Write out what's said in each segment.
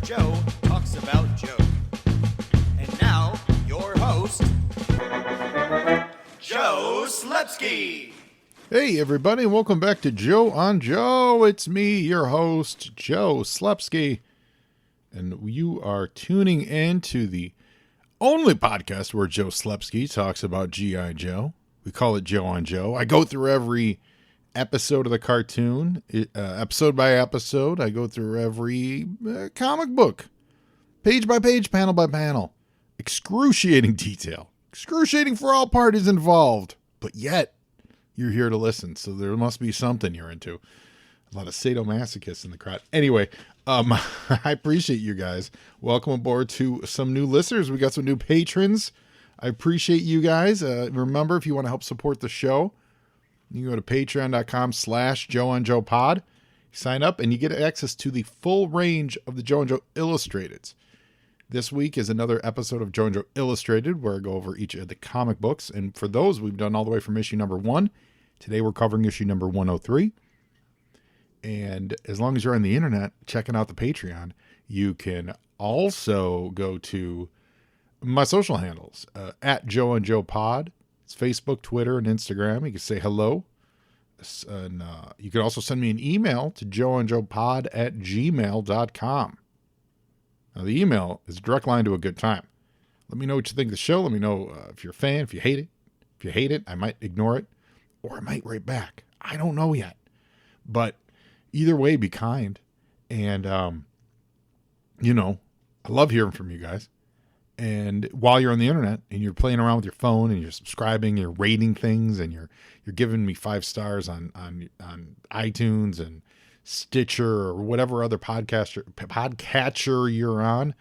Joe talks about Joe. And now, your host, Joe Slepsky. Hey everybody, welcome back to Joe on Joe. It's me, your host, Joe Slepsky. And you are tuning in to the only podcast where Joe Slepsky talks about G.I. Joe. We call it Joe on Joe. I go through every episode of the cartoon, episode by episode. I go through every comic book, page by page, panel by panel. Excruciating detail. Excruciating for all parties involved. But yet, you're here to listen, so there must be something you're into. A lot of sadomasochists in the crowd. Anyway, I appreciate you guys. Welcome aboard to some new listeners. We got some new patrons. I appreciate you guys. Remember, if you want to help support the show, you can go to patreon.com/JoeOnJoePod. Sign up and you get access to the full range of the Joe and Joe Illustrated. This week is another episode of Joe and Joe Illustrated where I go over each of the comic books. And for those, we've done all the way from issue number 1. Today we're covering issue number 103. And as long as you're on the internet checking out the Patreon, you can also go to my social handles at Joe and Joe Pod. It's Facebook, Twitter, and Instagram. You can say hello. And you can also send me an email to joeandjoepod@gmail.com. Now, the email is a direct line to a good time. Let me know what you think of the show. Let me know if you're a fan, if you hate it. If you hate it, I might ignore it, or I might write back. I don't know yet. But either way, be kind. And, I love hearing from you guys. And while you're on the internet and you're playing around with your phone and you're subscribing, you're rating things, and you're giving me 5 stars on iTunes and Stitcher or whatever other podcatcher you're on,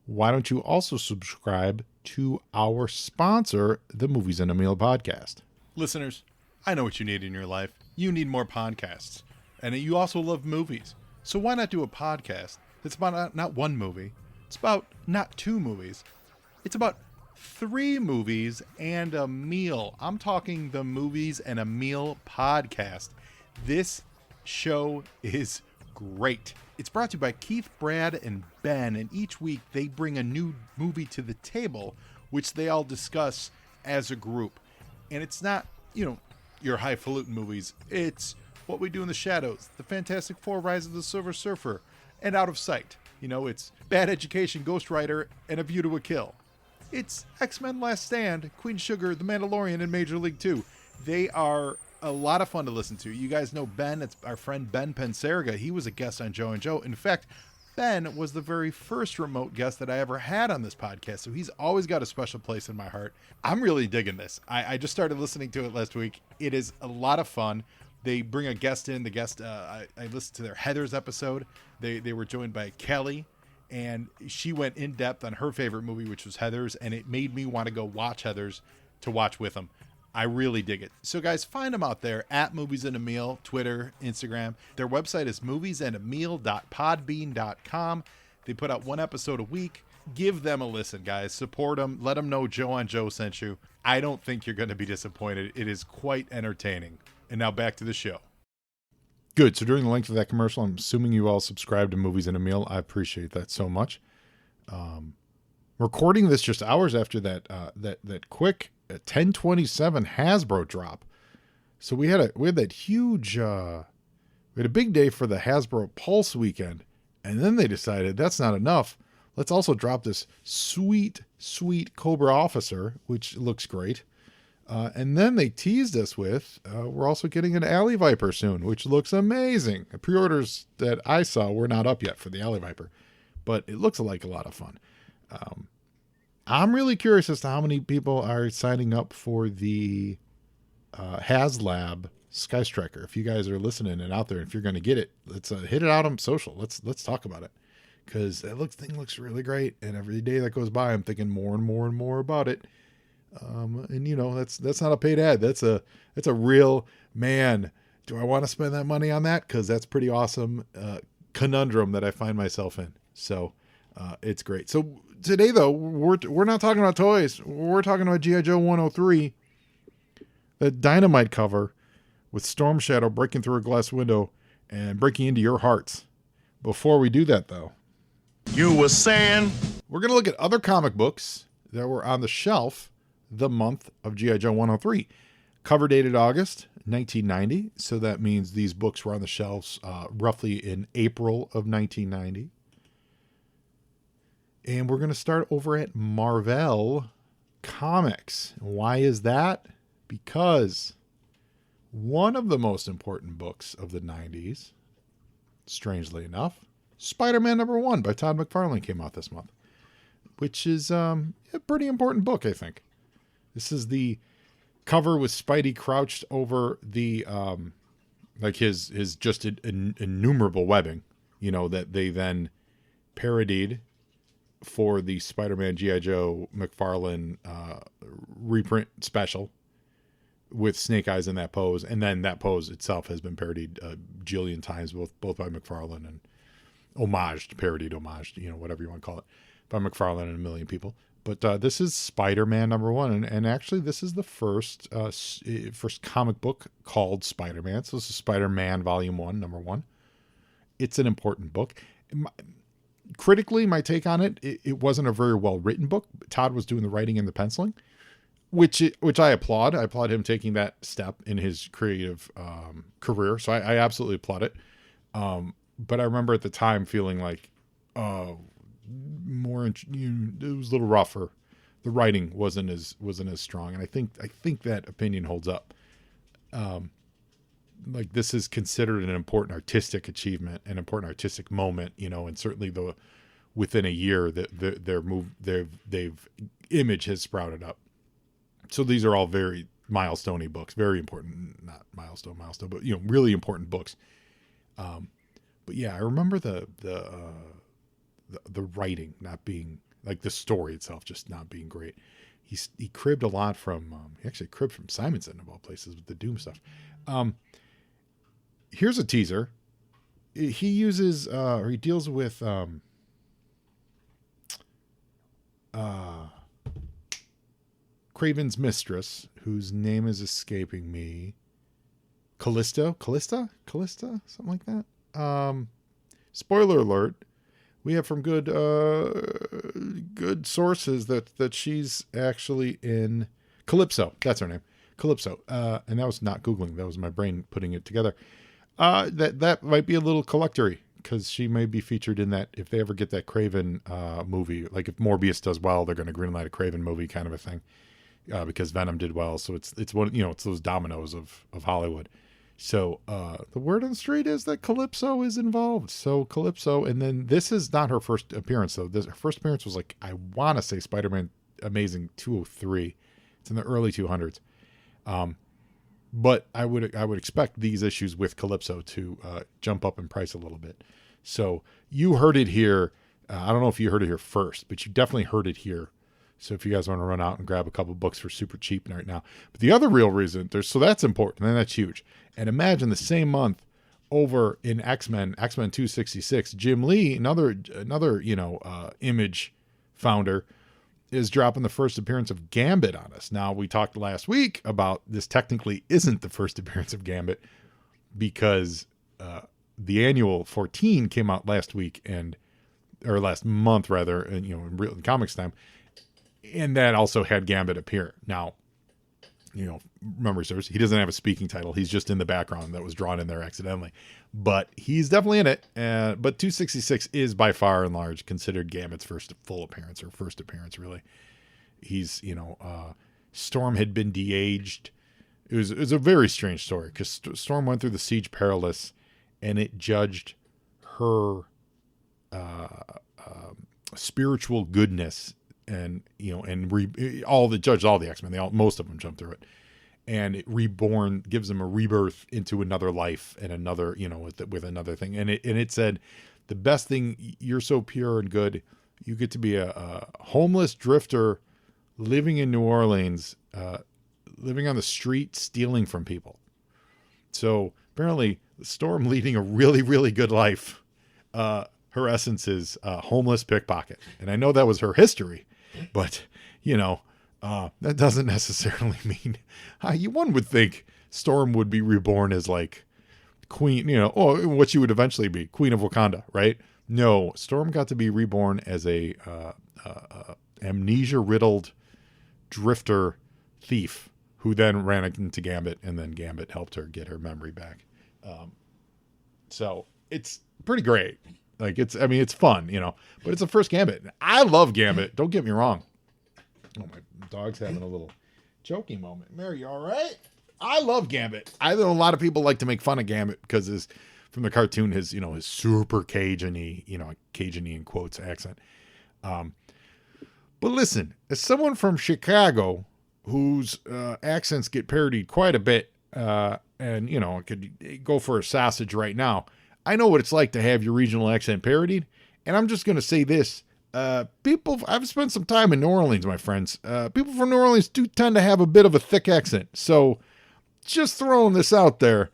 why don't you also subscribe to our sponsor, the Movies and a Meal podcast? Listeners, I know what you need in your life. You need more podcasts. And you also love movies. So why not do a podcast that's about not one movie? It's about not 2 movies. It's about 3 movies and a meal. I'm talking the Movies and a Meal podcast. This show is great. It's brought to you by Keith, Brad, and Ben, and each week they bring a new movie to the table, which they all discuss as a group. And it's not, your highfalutin movies. It's What We Do in the Shadows, The Fantastic Four, Rise of the Silver Surfer, and Out of Sight. It's Bad Education, Ghost Rider, and A View to a Kill. It's X-Men Last Stand, Queen Sugar, The Mandalorian, and Major League 2. They are a lot of fun to listen to. You guys know Ben. It's our friend Ben Pensarga. He was a guest on Joe and Joe. In fact, Ben was the very first remote guest that I ever had on this podcast, so he's always got a special place in my heart. I'm really digging this. I just started listening to it last week. It is a lot of fun. They bring a guest in. The guest, I listened to their Heathers episode. They were joined by Kelly, and she went in depth on her favorite movie, which was Heathers, and it made me want to go watch Heathers to watch with them. I really dig it. So guys, find them out there at Movies and a Meal, Twitter, Instagram. Their website is moviesandameal.podbean.com. They put out 1 episode a week. Give them a listen, guys. Support them. Let them know Joe on Joe sent you. I don't think you're going to be disappointed. It is quite entertaining. And now back to the show. Good. So during the length of that commercial, I'm assuming you all subscribe to Movies and a Meal. I appreciate that so much. Recording this just hours after that quick 10/27 Hasbro drop. So we had that huge we had a big day for the Hasbro Pulse weekend, and then they decided that's not enough. Let's also drop this sweet Cobra Officer, which looks great. And then they teased us with, we're also getting an Alley Viper soon, which looks amazing. The pre-orders that I saw were not up yet for the Alley Viper, but it looks like a lot of fun. I'm really curious as to how many people are signing up for the HasLab Sky Striker. If you guys are listening and out there, if you're going to get it, let's hit it out on social. Let's talk about it, because that thing looks really great. And every day that goes by, I'm thinking more and more and more about it. And that's not a paid ad. That's a real, man, do I want to spend that money on that? Because that's pretty awesome conundrum that I find myself in. So it's great. So today, though, we're not talking about toys. We're talking about G.I. Joe 103, the Dynamite cover with Storm Shadow breaking through a glass window and breaking into your hearts. Before we do that, though, You were saying? We're going to look at other comic books that were on the shelf the month of G.I. Joe 103. Cover dated August 1990. So that means these books were on the shelves roughly in April of 1990. And we're going to start over at Marvel Comics. Why is that? Because one of the most important books of the 90s, strangely enough, Spider-Man #1 by Todd McFarlane came out this month, which is a pretty important book, I think. This is the cover with Spidey crouched over the, like his just innumerable webbing, that they then parodied for the Spider-Man G.I. Joe McFarlane reprint special with Snake Eyes in that pose. And then that pose itself has been parodied a jillion times, both by McFarlane and parodied, whatever you want to call it, by McFarlane and a million people. But this is Spider-Man #1. And actually, this is the first comic book called Spider-Man. So this is Spider-Man Volume 1, #1. It's an important book. Critically, my take on it wasn't a very well-written book. Todd was doing the writing and the penciling, which I applaud. I applaud him taking that step in his creative career. So I absolutely applaud it. But I remember at the time feeling like, it was a little rougher. The writing wasn't as strong, and I think that opinion holds up. Like this is considered an important artistic achievement, an important artistic moment, and certainly within a year that they've image has sprouted up. So these are all very milestone-y books, very important, not milestone, but really important books. But yeah, I remember the writing not being, like, the story itself just not being great. He cribbed a lot from he actually cribbed from Simonson of all places with the Doom stuff. Here's a teaser. He uses or he deals with Kraven's mistress, whose name is escaping me. Callista, something like that. Spoiler alert. We have from good sources that she's actually in Calypso. That's her name, Calypso. And that was not Googling. That was my brain putting it together. That might be a little collectory, because she may be featured in that if they ever get that Kraven movie. Like if Morbius does well, they're going to greenlight a Kraven movie kind of a thing, because Venom did well. So it's one, it's those dominoes of Hollywood. So the word on the street is that Calypso is involved. So Calypso, and then this is not her first appearance, though. Her first appearance was, like, I want to say Spider-Man Amazing 203. It's in the early 200s. But I would expect these issues with Calypso to jump up in price a little bit. So you heard it here. I don't know if you heard it here first, but you definitely heard it here. So if you guys want to run out and grab a couple books for super cheap right now. But the other real reason, so that's important, and that's huge. And imagine the same month over in X-Men 266, Jim Lee, another Image founder, is dropping the first appearance of Gambit on us. Now, we talked last week about this technically isn't the first appearance of Gambit, because the annual 14 came out last month rather, and in comics time. And that also had Gambit appear. Now, memory serves, he doesn't have a speaking title. He's just in the background that was drawn in there accidentally. But he's definitely in it. But 266 is by far and large considered Gambit's first full appearance, or first appearance, really. He's, Storm had been de-aged. It was a very strange story, because Storm went through the Siege Perilous, and it judged her spiritual goodness, and all the X-Men, most of them jumped through it, and it gives them a rebirth into another life and another, with another thing. And it said, the best thing, you're so pure and good, you get to be a homeless drifter living in New Orleans, living on the street, stealing from people. So apparently Storm leading a really, really good life. Her essence is homeless pickpocket. And I know that was her history, but that doesn't necessarily mean one would think Storm would be reborn as, like, queen, what she would eventually be, Queen of Wakanda, right? No, Storm got to be reborn as a amnesia-riddled drifter thief who then ran into Gambit, and then Gambit helped her get her memory back. So it's pretty great. Like it's fun, but it's the first Gambit. I love Gambit. Don't get me wrong. Oh, my dog's having a little choking moment. Mary, you all right? I love Gambit. I know a lot of people like to make fun of Gambit because from the cartoon, his super Cajun-y, Cajun-y in quotes accent. But listen, as someone from Chicago whose accents get parodied quite a bit, and I could go for a sausage right now, I know what it's like to have your regional accent parodied. And I'm just going to say this. I've spent some time in New Orleans, my friends. People from New Orleans do tend to have a bit of a thick accent. So just throwing this out there.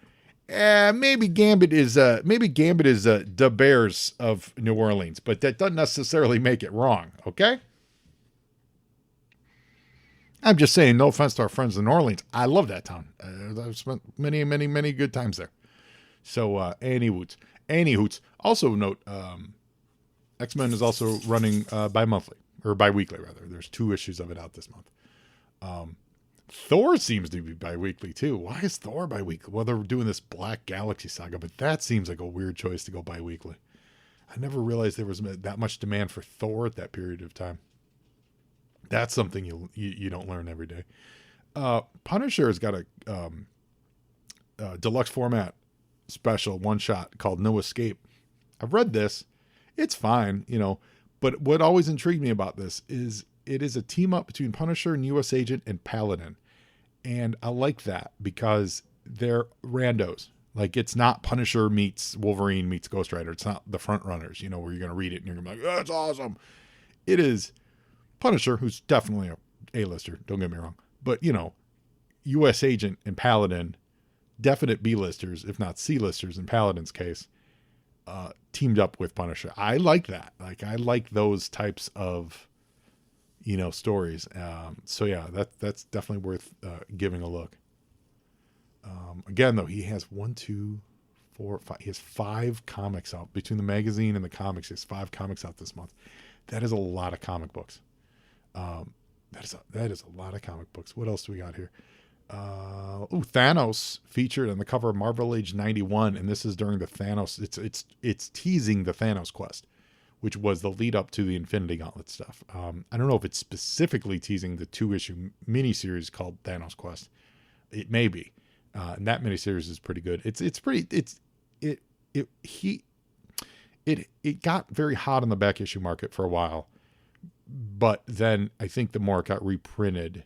Maybe Gambit is the Bears of New Orleans, but that doesn't necessarily make it wrong. Okay. I'm just saying, no offense to our friends in New Orleans. I love that town. I've spent many, many, many good times there. So, any hoots. Also note, X-Men is also running bi-monthly, or bi-weekly rather. There's 2 issues of it out this month. Thor seems to be bi-weekly too. Why is Thor bi-weekly? Well, they're doing this Black Galaxy saga, but that seems like a weird choice to go bi-weekly. I never realized there was that much demand for Thor at that period of time. That's something you don't learn every day. Punisher has got a deluxe format special one-shot called No Escape. I've read this. It's fine, but what always intrigued me about this is it is a team up between Punisher and U.S. Agent and Paladin. And I like that because they're randos. Like, it's not Punisher meets Wolverine meets Ghost Rider. It's not the front runners, where you're going to read it and you're going to be like, that's awesome. It is Punisher, who's definitely a A-lister, don't get me wrong. But, U.S. Agent and Paladin, definite B-listers, if not C-listers in Paladin's case, teamed up with Punisher. I like that. Like, I like those types of, stories. So, yeah, that's definitely worth giving a look. Again, though, he has 1, 2, 4, 5. He has 5 comics out. Between the magazine and the comics, he has 5 comics out this month. That is a lot of comic books. That is a lot of comic books. What else do we got here? Thanos featured on the cover of Marvel Age 91, and this is during the Thanos. It's teasing the Thanos quest, which was the lead up to the Infinity Gauntlet stuff. I don't know if it's specifically teasing the 2-issue miniseries called Thanos Quest. It may be, and that miniseries is pretty good. It got very hot on the back issue market for a while. But then I think the more it got reprinted,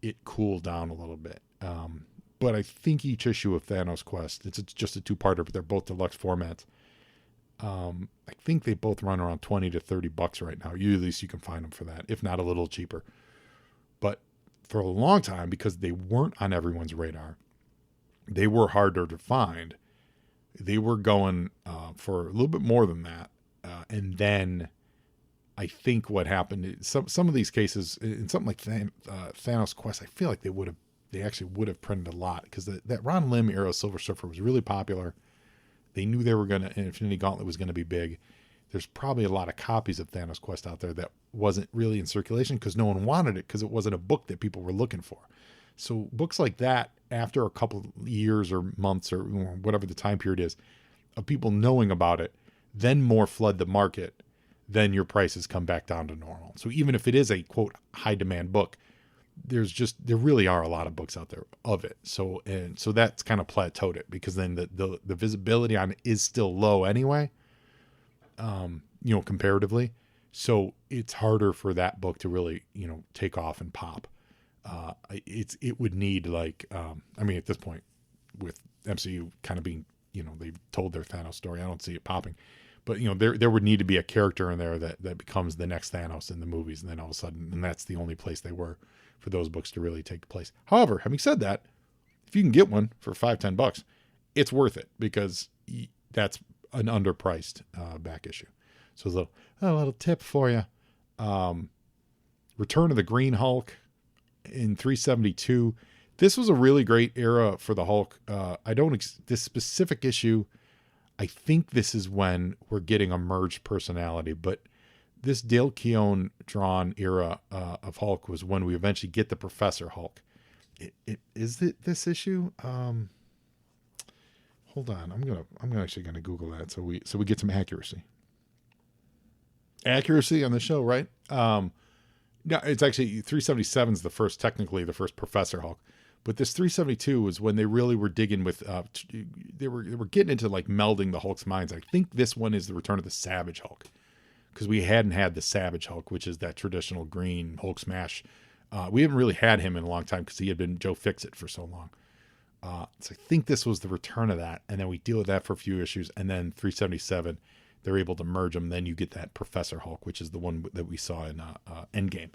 it cooled down a little bit. But I think each issue of Thanos Quest, it's just a 2-parter, but they're both deluxe formats. I think they both run around $20 to $30 right now. At least you can find them for that, if not a little cheaper. But for a long time, because they weren't on everyone's radar, they were harder to find. They were going for a little bit more than that. And then I think what happened is some of these cases in something like Thanos Quest, I feel like they actually would have printed a lot because that Ron Lim era Silver Surfer was really popular. They knew Infinity Gauntlet was going to be big. There's probably a lot of copies of Thanos Quest out there that wasn't really in circulation because no one wanted it because it wasn't a book that people were looking for. So books like that, after a couple of years or months or whatever the time period is of people knowing about it, then more flood the market. Then your prices come back down to normal. So even if it is a quote high demand book, there really are a lot of books out there of it. So that's kind of plateaued it because then the visibility on it is still low anyway, comparatively. So it's harder for that book to really, take off and pop. It would need at this point with MCU kind of being, they've told their Thanos story. I don't see it popping. But, there would need to be a character in there that becomes the next Thanos in the movies. And then all of a sudden, and that's the only place they were for those books to really take place. However, having said that, if you can get one for $5-10, it's worth it because that's an underpriced back issue. So a little tip for you. Return of the Green Hulk in 372. This was a really great era for the Hulk. This specific issue, I think this is when we're getting a merged personality, but this Dale Keown drawn era of Hulk was when we eventually get the Professor Hulk. Is it this issue? Hold on, I'm actually gonna Google that so we get some accuracy on the show, right? No, it's actually 377 is technically the first Professor Hulk, but this 372 was when they really were digging with they were getting into like melding the Hulk's minds. I think this one is the return of the Savage Hulk, because we hadn't had the Savage Hulk, which is that traditional green Hulk smash. We haven't really had him in a long time because he had been Joe Fix-It for so long. So I think this was the return of that, and then we deal with that for a few issues, and then 377 they're able to merge them. Then you get that Professor Hulk, which is the one that we saw in Endgame.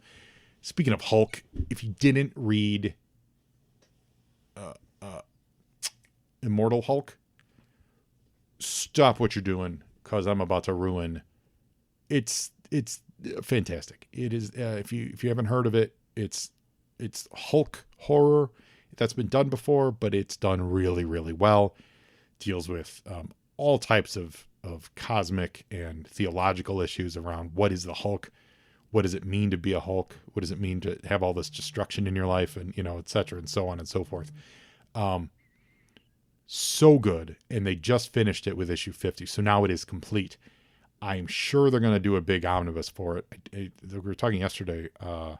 Speaking of Hulk, if you didn't read Immortal Hulk, stop what you're doing, because I'm about to ruin. It's fantastic. It is. If you haven't heard of it, it's Hulk horror that's been done before, but it's done really, really well. Deals with all types of cosmic and theological issues around what is the Hulk, what does it mean to be a Hulk, what does it mean to have all this destruction in your life, and et cetera, and so on and so forth. So good, and they just finished it with issue 50, so now it is complete. I'm sure they're going to do a big omnibus for it. We were talking yesterday. I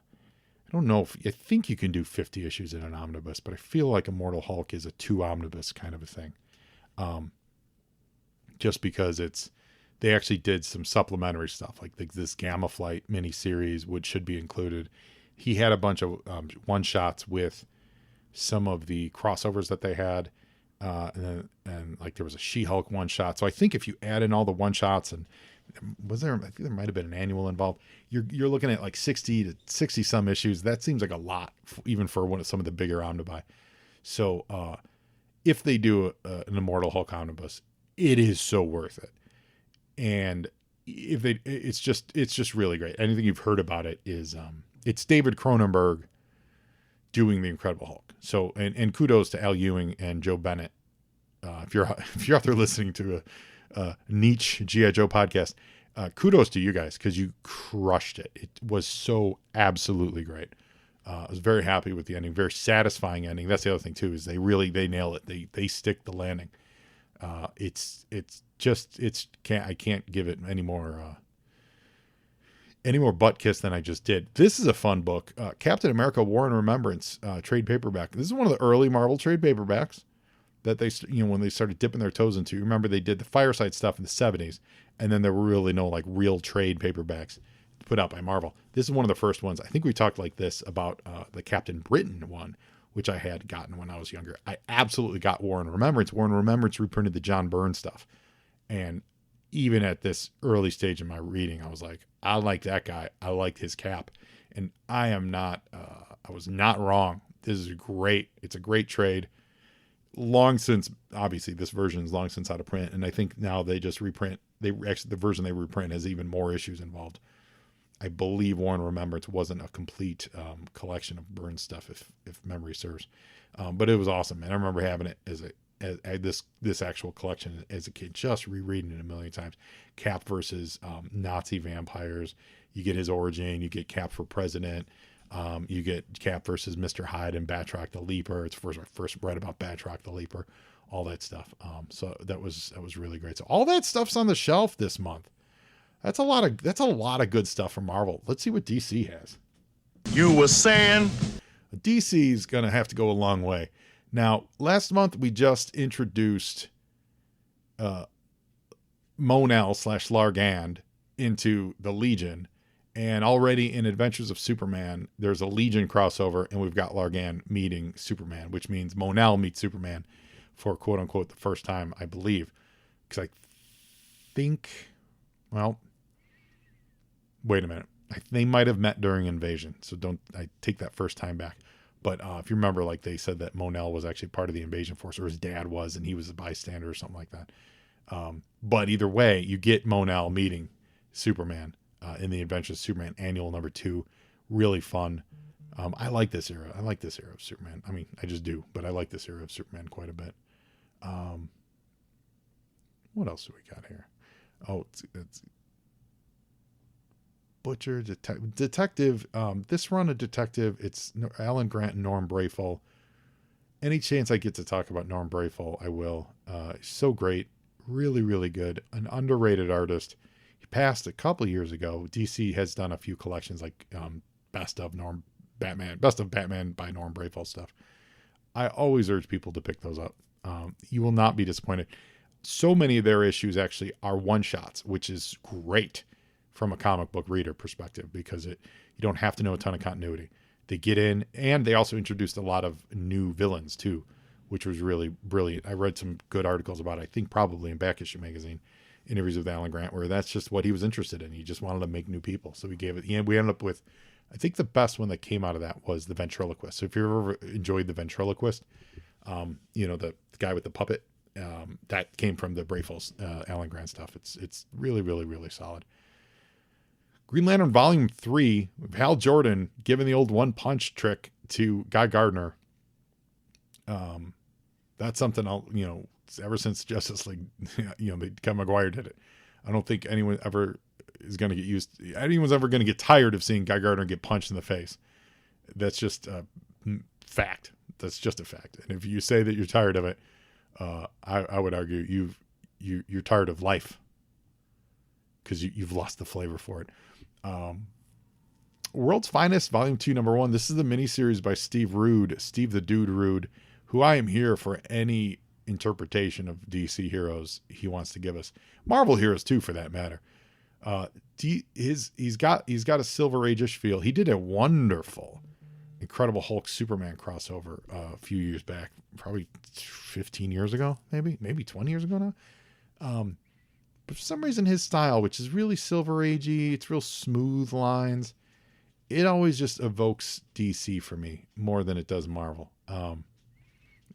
don't know I think you can do 50 issues in an omnibus, but I feel like Immortal Hulk is a 2 omnibus kind of a thing. Just because they actually did some supplementary stuff, like this Gamma Flight miniseries, which should be included. He had a bunch of one-shots with some of the crossovers that they had. And like there was a She-Hulk one-shot. So I think if you add in all the one-shots, and I think there might have been an annual involved, you're looking at like 60 to 60 some issues. That seems like a lot, even for some of the bigger omnibuy. So if they do an Immortal Hulk omnibus, it is so worth it. And it's just really great. Anything you've heard about it is it's David Cronenberg doing the Incredible Hulk. So and kudos to Al Ewing and Joe Bennett. If you're out there listening to a niche G.I. Joe podcast, kudos to you guys, because you crushed it. It was so absolutely great. I was very happy with the ending, very satisfying ending. That's the other thing too, is they nail it. They stick the landing. I can't give it any more butt kiss than I just did. This is a fun book. Captain America: War and Remembrance trade paperback. This is one of the early Marvel trade paperbacks that they, when they started dipping their toes into. Remember, they did the Fireside stuff in the 70s, and then there were really no like real trade paperbacks put out by Marvel. This is one of the first ones. I think we talked like this about the Captain Britain one, which I had gotten when I was younger. I absolutely got War and Remembrance. War and Remembrance reprinted the John Byrne stuff. And even at this early stage in my reading, I was like, I like that guy. I liked his cap. And I was not wrong. This is great. It's a great trade. Long since, obviously, this version is long since out of print. And I think now they just reprint. The version they reprint has even more issues involved. I believe War and Remembrance wasn't a complete collection of Byrne stuff, if memory serves. But it was awesome. And I remember having it as this actual collection as a kid, just rereading it a million times. Cap versus Nazi vampires. You get his origin. You get Cap for president. You get Cap versus Mr. Hyde and Batroc the Leaper. It's I first read about Batroc the Leaper, all that stuff. So that was really great. So all that stuff's on the shelf this month. That's a lot of good stuff from Marvel. Let's see what DC has. You were saying? DC's going to have to go a long way. Now, last month we just introduced Monel / Largand into the Legion. And already in Adventures of Superman, there's a Legion crossover, and we've got Largand meeting Superman, which means Monel meets Superman for quote unquote the first time, I believe. Because I think, well, wait a minute. They might have met during Invasion, so I take that first time back. But if you remember, like they said that Monel was actually part of the invasion force, or his dad was, and he was a bystander or something like that. But either way, you get Monel meeting Superman in the Adventures of Superman Annual number 2. Really fun. I like this era. I like this era of Superman. I mean, I just do, but I like this era of Superman quite a bit. What else do we got here? Oh, it's Butcher, Detective. This run of Detective, it's Alan Grant and Norm Brayful. Any chance I get to talk about Norm Brayful, I will. So great. Really, really good. An underrated artist. He passed a couple years ago. DC has done a few collections like Best of Batman by Norm Brayful stuff. I always urge people to pick those up. You will not be disappointed. So many of their issues actually are one-shots, which is great from a comic book reader perspective because you don't have to know a ton of continuity. They get in, and they also introduced a lot of new villains too, which was really brilliant. I read some good articles about it, I think probably in Back Issue Magazine, interviews with Alan Grant, where that's just what he was interested in. He just wanted to make new people. So we gave it, and we ended up with, I think the best one that came out of that was the Ventriloquist. So if you ever enjoyed the Ventriloquist, the guy with the puppet, that came from the Brayful's Alan Grant stuff. It's really, really, really solid. Green Lantern Volume 3, Hal Jordan giving the old one-punch trick to Guy Gardner. That's something ever since Justice League, Ken McGuire did it. I don't think anyone ever is going to get anyone's ever going to get tired of seeing Guy Gardner get punched in the face. That's just a fact. That's just a fact. And if you say that you're tired of it, I would argue you're tired of life because you've lost the flavor for it. World's Finest, Volume 2, Number 1. This is the miniseries by Steve the Dude Rude, who I am here for any interpretation of DC heroes he wants to give us. Marvel heroes too, for that matter. He's got a Silver Age-ish feel. He did a wonderful Incredible Hulk Superman crossover a few years back, probably 15 years ago, maybe 20 years ago now. But for some reason, his style, which is really Silver Agey, it's real smooth lines, it always just evokes DC for me more than it does Marvel.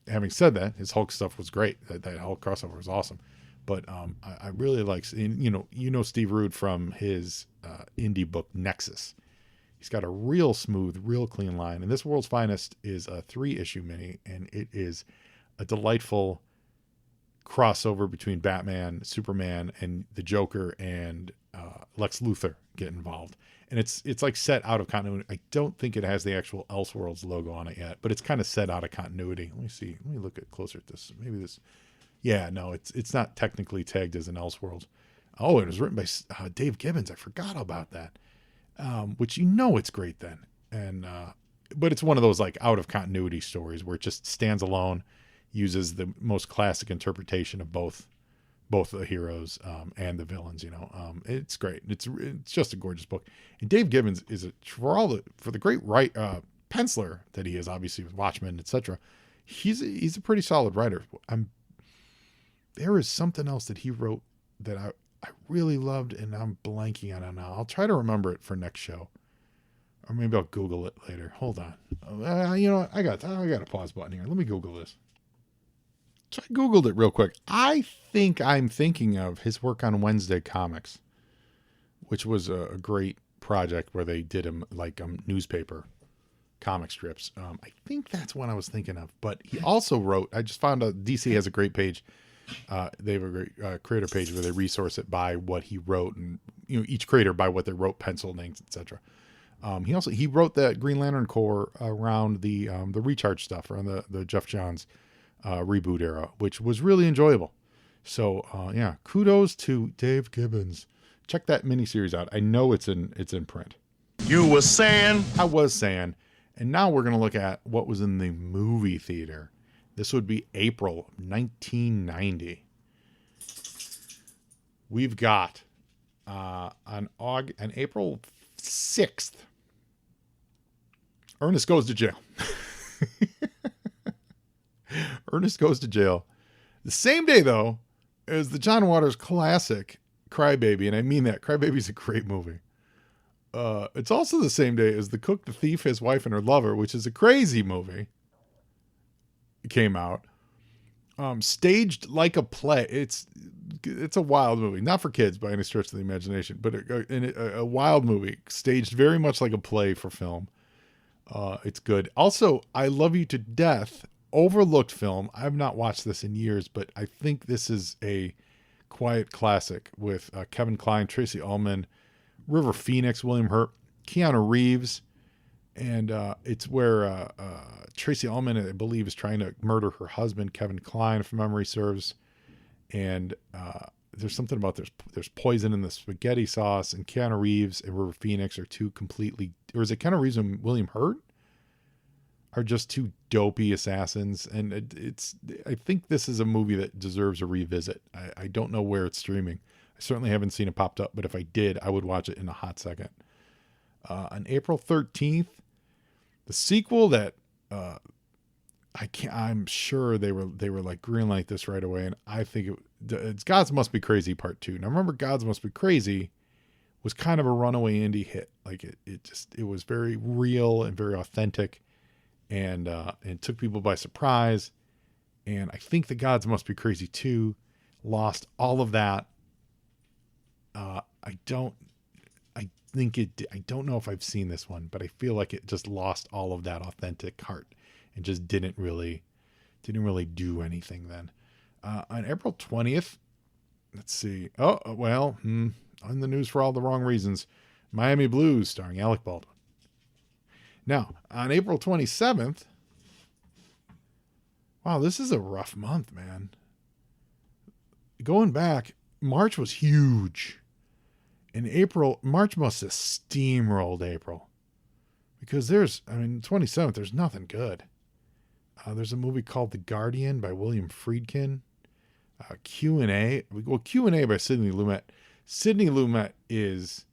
Having said that, his Hulk stuff was great. That Hulk crossover was awesome. But I really like, Steve Rude from his indie book Nexus. He's got a real smooth, real clean line. And this World's Finest is a 3-issue mini, and it is a delightful crossover between Batman, Superman, and the Joker and Lex Luthor get involved. And it's like set out of continuity. I don't think it has the actual Elseworlds logo on it yet, but it's kind of set out of continuity. Let me see. Let me look closer at this. Maybe this. Yeah, no, it's not technically tagged as an Elseworlds. Oh, it was written by Dave Gibbons. I forgot about that. Which it's great then. And but it's one of those like out of continuity stories where it just stands alone, uses the most classic interpretation of both the heroes and the villains. It's great. It's just a gorgeous book. And Dave Gibbons is for the great penciler that he is, obviously with Watchmen, etc. He's a pretty solid writer. There is something else that he wrote that I really loved, and I'm blanking on it now. I'll try to remember it for next show, or maybe I'll Google it later. Hold on. I got a pause button here. Let me Google this. So I Googled it real quick. I think I'm thinking of his work on Wednesday Comics, which was a great project where they did him like newspaper comic strips. I think that's what I was thinking of. But he also wrote, I just found out DC has a great page. They have a great creator page where they resource it by what he wrote, and each creator by what they wrote, pencil, inks, etc. He wrote that Green Lantern Corps around the Recharge stuff, around the Jeff Johns reboot era, which was really enjoyable. So kudos to Dave Gibbons. Check that miniseries out. I know it's in print. You were saying? I was saying. And now we're gonna look at what was in the movie theater. This would be April 1990. We've got on April 6th, Ernest Goes to Jail. Ernest Goes to Jail. The same day, though, as the John Waters classic Crybaby, and I mean that. Crybaby's a great movie. It's also the same day as The Cook, the Thief, His Wife, and Her Lover, which is a crazy movie. Came out, staged like a play. It's a wild movie, not for kids by any stretch of the imagination, but a wild movie staged very much like a play for film. It's good. Also, I Love You to Death, overlooked film. I've not watched this in years, but I think this is a quiet classic with Kevin Kline, Tracy Ullman, River Phoenix, William Hurt, Keanu Reeves. And it's where Tracy Ullman, I believe, is trying to murder her husband, Kevin Kline, if memory serves. And there's something about there's poison in the spaghetti sauce, and Keanu Reeves and River Phoenix are two completely, or is it Keanu Reeves and William Hurt are just two dopey assassins. And I think this is a movie that deserves a revisit. I don't know where it's streaming. I certainly haven't seen it popped up, but if I did, I would watch it in a hot second. On April 13th, the sequel that I'm sure they were like greenlight this right away, and I think it's Gods Must Be Crazy Part 2. Now remember, Gods Must Be Crazy was kind of a runaway indie hit. Like it was very real and very authentic, and took people by surprise. And I think the Gods Must Be Crazy 2 lost all of that. I don't know if I've seen this one, but I feel like it just lost all of that authentic heart and just didn't really do anything then. On April 20th, let's see. On the news for all the wrong reasons. Miami Blues starring Alec Baldwin. Now, on April 27th, wow, this is a rough month, man. Going back, March was huge. In March must have steamrolled April. Because 27th, there's nothing good. There's a movie called The Guardian by William Friedkin. Q&A. Q&A by Sidney Lumet. Sidney Lumet is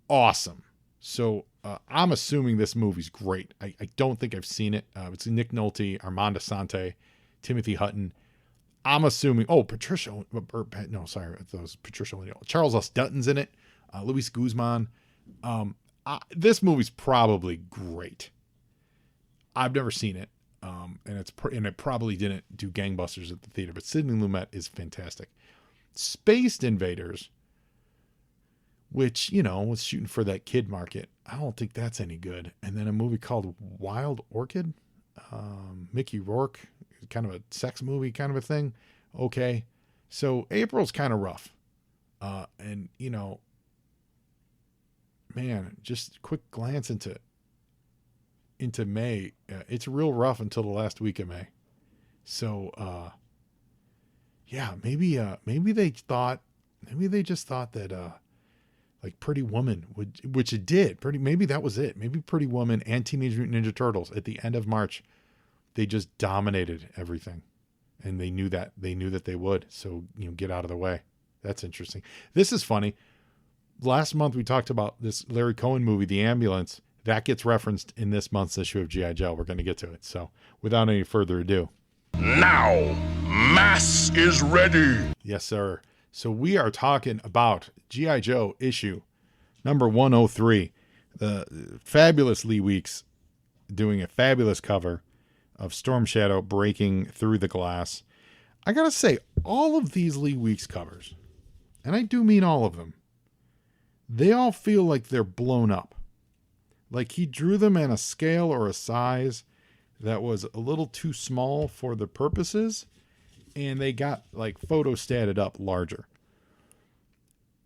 awesome. So I'm assuming this movie's great. I don't think I've seen it. It's Nick Nolte, Armand Assante, Timothy Hutton. I'm assuming, Patricia O'Neill. Charles S. Dutton's in it. Luis Guzman. This movie's probably great. I've never seen it. And it probably didn't do gangbusters at the theater, but Sidney Lumet is fantastic. Spaced Invaders, which, was shooting for that kid market. I don't think that's any good. And then a movie called Wild Orchid. Mickey Rourke, kind of a sex movie kind of a thing. Okay. So April's kind of rough. And man, just quick glance into May. It's real rough until the last week of May. So, maybe they just thought that, like Pretty Woman which it did. Maybe that was it. Maybe Pretty Woman and Teenage Mutant Ninja Turtles at the end of March, they just dominated everything, and they knew that they would. So, get out of the way. That's interesting. This is funny. Last month we talked about this Larry Cohen movie, The Ambulance. That gets referenced in this month's issue of G.I. Joe. We're going to get to it. So without any further ado. Now, mass is ready. Yes, sir. So we are talking about G.I. Joe issue number 103. The fabulous Lee Weeks doing a fabulous cover of Storm Shadow breaking through the glass. I got to say, all of these Lee Weeks covers, and I do mean all of them, they all feel like they're blown up. Like he drew them in a scale or a size that was a little too small for the purposes, and they got like photostatted up larger.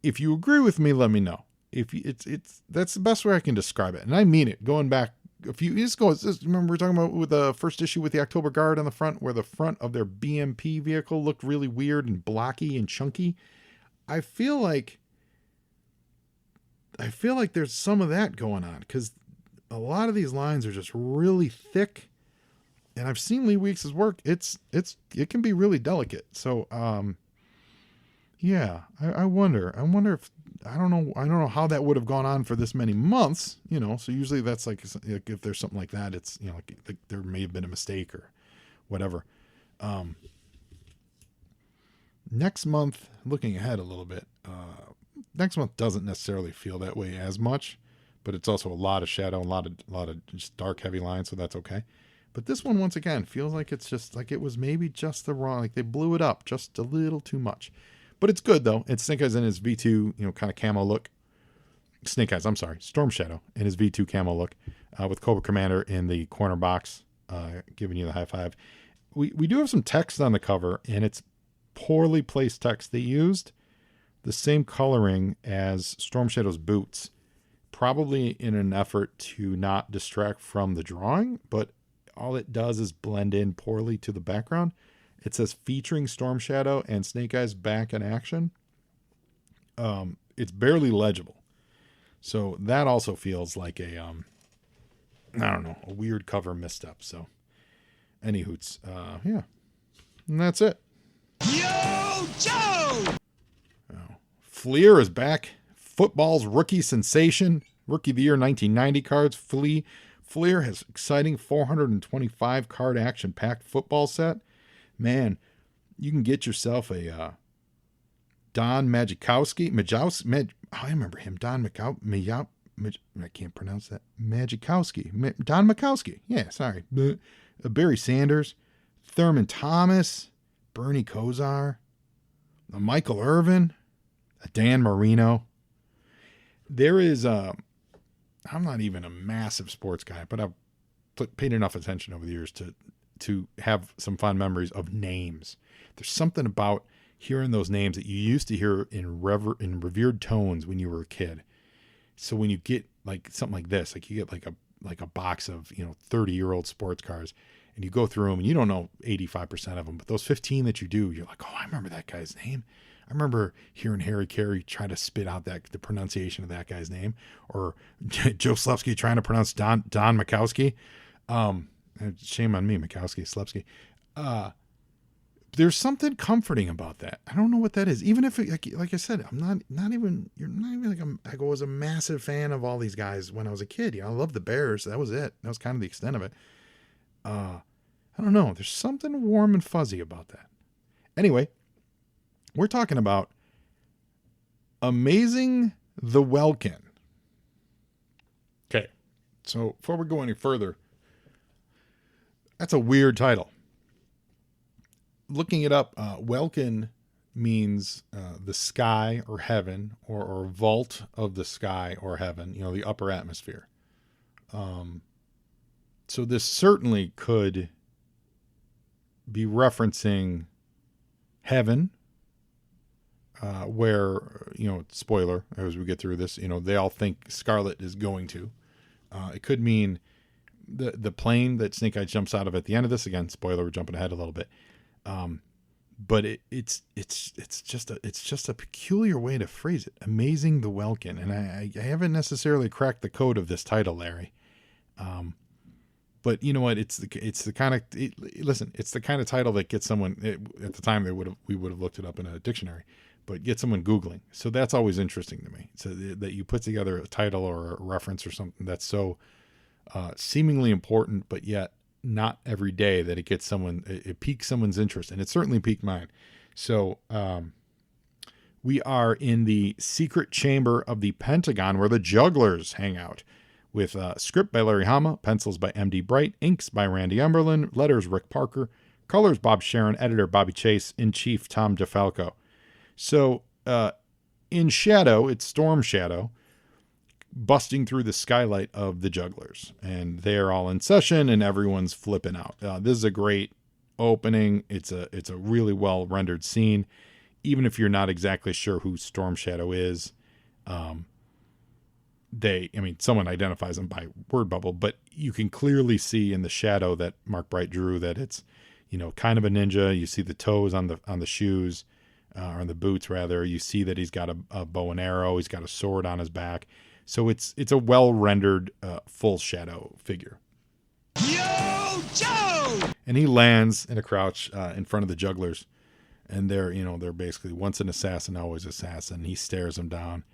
If you agree with me, let me know. That's the best way I can describe it, and I mean it. Going back a few years ago, remember we were talking about with the first issue with the October Guard on the front, where the front of their BMP vehicle looked really weird and blocky and chunky. I feel like there's some of that going on, because a lot of these lines are just really thick, and I've seen Lee Weeks' work. It can be really delicate. So, I wonder if, I don't know how that would have gone on for this many months, so usually that's like, if there's something like that, it's, like there may have been a mistake or whatever. Next month, looking ahead a little bit, next month doesn't necessarily feel that way as much, but it's also a lot of shadow, a lot of just dark, heavy lines, so that's okay. But this one, once again, feels like it's just like it was maybe just the wrong, like they blew it up just a little too much. But it's good, though. It's Snake Eyes in his V2, kind of camo look. Storm Shadow in his V2 camo look, with Cobra Commander in the corner box, giving you the high five. We do have some text on the cover, and it's poorly placed text. They used the same coloring as Storm Shadow's boots, probably in an effort to not distract from the drawing, but all it does is blend in poorly to the background. It says featuring Storm Shadow and Snake Eyes back in action. It's barely legible. So that also feels like a, I don't know, a weird cover misstep. So any hoots, yeah. And that's it. Yo, Joe! Fleer is back. Football's rookie sensation. Rookie of the Year 1990 cards. Fleer has exciting 425 card action-packed football set. Man, you can get yourself a Don Majkowski. I remember him. I can't pronounce that. Majkowski. Don Majkowski. Yeah, sorry. Barry Sanders. Thurman Thomas. Bernie Kosar. Michael Irvin. Dan Marino. There is I'm not even a massive sports guy, but I've paid enough attention over the years to have some fond memories of names. There's something about hearing those names that you used to hear in revered tones when you were a kid. So when you get like something like this, like you get like a box of 30-year-old sports cars, and you go through them and you don't know 85% of them, but those 15 that you do, you're like, oh, I remember that guy's name. I remember hearing Harry Carey try to spit out the pronunciation of that guy's name, or Joe Slepsky trying to pronounce Don Majkowski. Shame on me, Majkowski, Slepsky. There's something comforting about that. I don't know what that is. Even if, like I said, you're not even like I was a massive fan of all these guys when I was a kid. I loved the Bears. That was it. That was kind of the extent of it. I don't know. There's something warm and fuzzy about that. Anyway, we're talking about Amazing the Welkin. Okay, so before we go any further, that's a weird title. Looking it up, Welkin means the sky or heaven, or vault of the sky or heaven, the upper atmosphere. So this certainly could be referencing heaven, where, spoiler, as we get through this, they all think Scarlet is going to. It could mean the plane that Snake Eyes jumps out of at the end of this. Again, spoiler, we're jumping ahead a little bit. But it's just a peculiar way to phrase it. Amazing the Welkin. And I haven't necessarily cracked the code of this title, Larry. But you know what? It's the kind of title that gets someone, at the time we would have looked it up in a dictionary, but get someone Googling. So that's always interesting to me. So that you put together a title or a reference or something that's so seemingly important, but yet not every day, that it piques someone's interest. And it certainly piqued mine. So we are in the secret chamber of the Pentagon where the jugglers hang out, with script by Larry Hama, pencils by M.D. Bright, inks by Randy Emberlin, letters Rick Parker, colors Bob Sharon, editor Bobby Chase, in chief Tom DeFalco. So in Shadow, it's Storm Shadow busting through the skylight of the jugglers, and they're all in session and everyone's flipping out. This is a great opening. It's a really well rendered scene, even if you're not exactly sure who Storm Shadow is. Someone identifies them by word bubble, but you can clearly see in the shadow that Mark Bright drew that it's, kind of a ninja. You see the toes on the shoes, or on the boots rather. You see that he's got a bow and arrow. He's got a sword on his back. So it's a well rendered full shadow figure. Yo, Joe! And he lands in a crouch in front of the jugglers, and they're basically once an assassin, always assassin. He stares them down.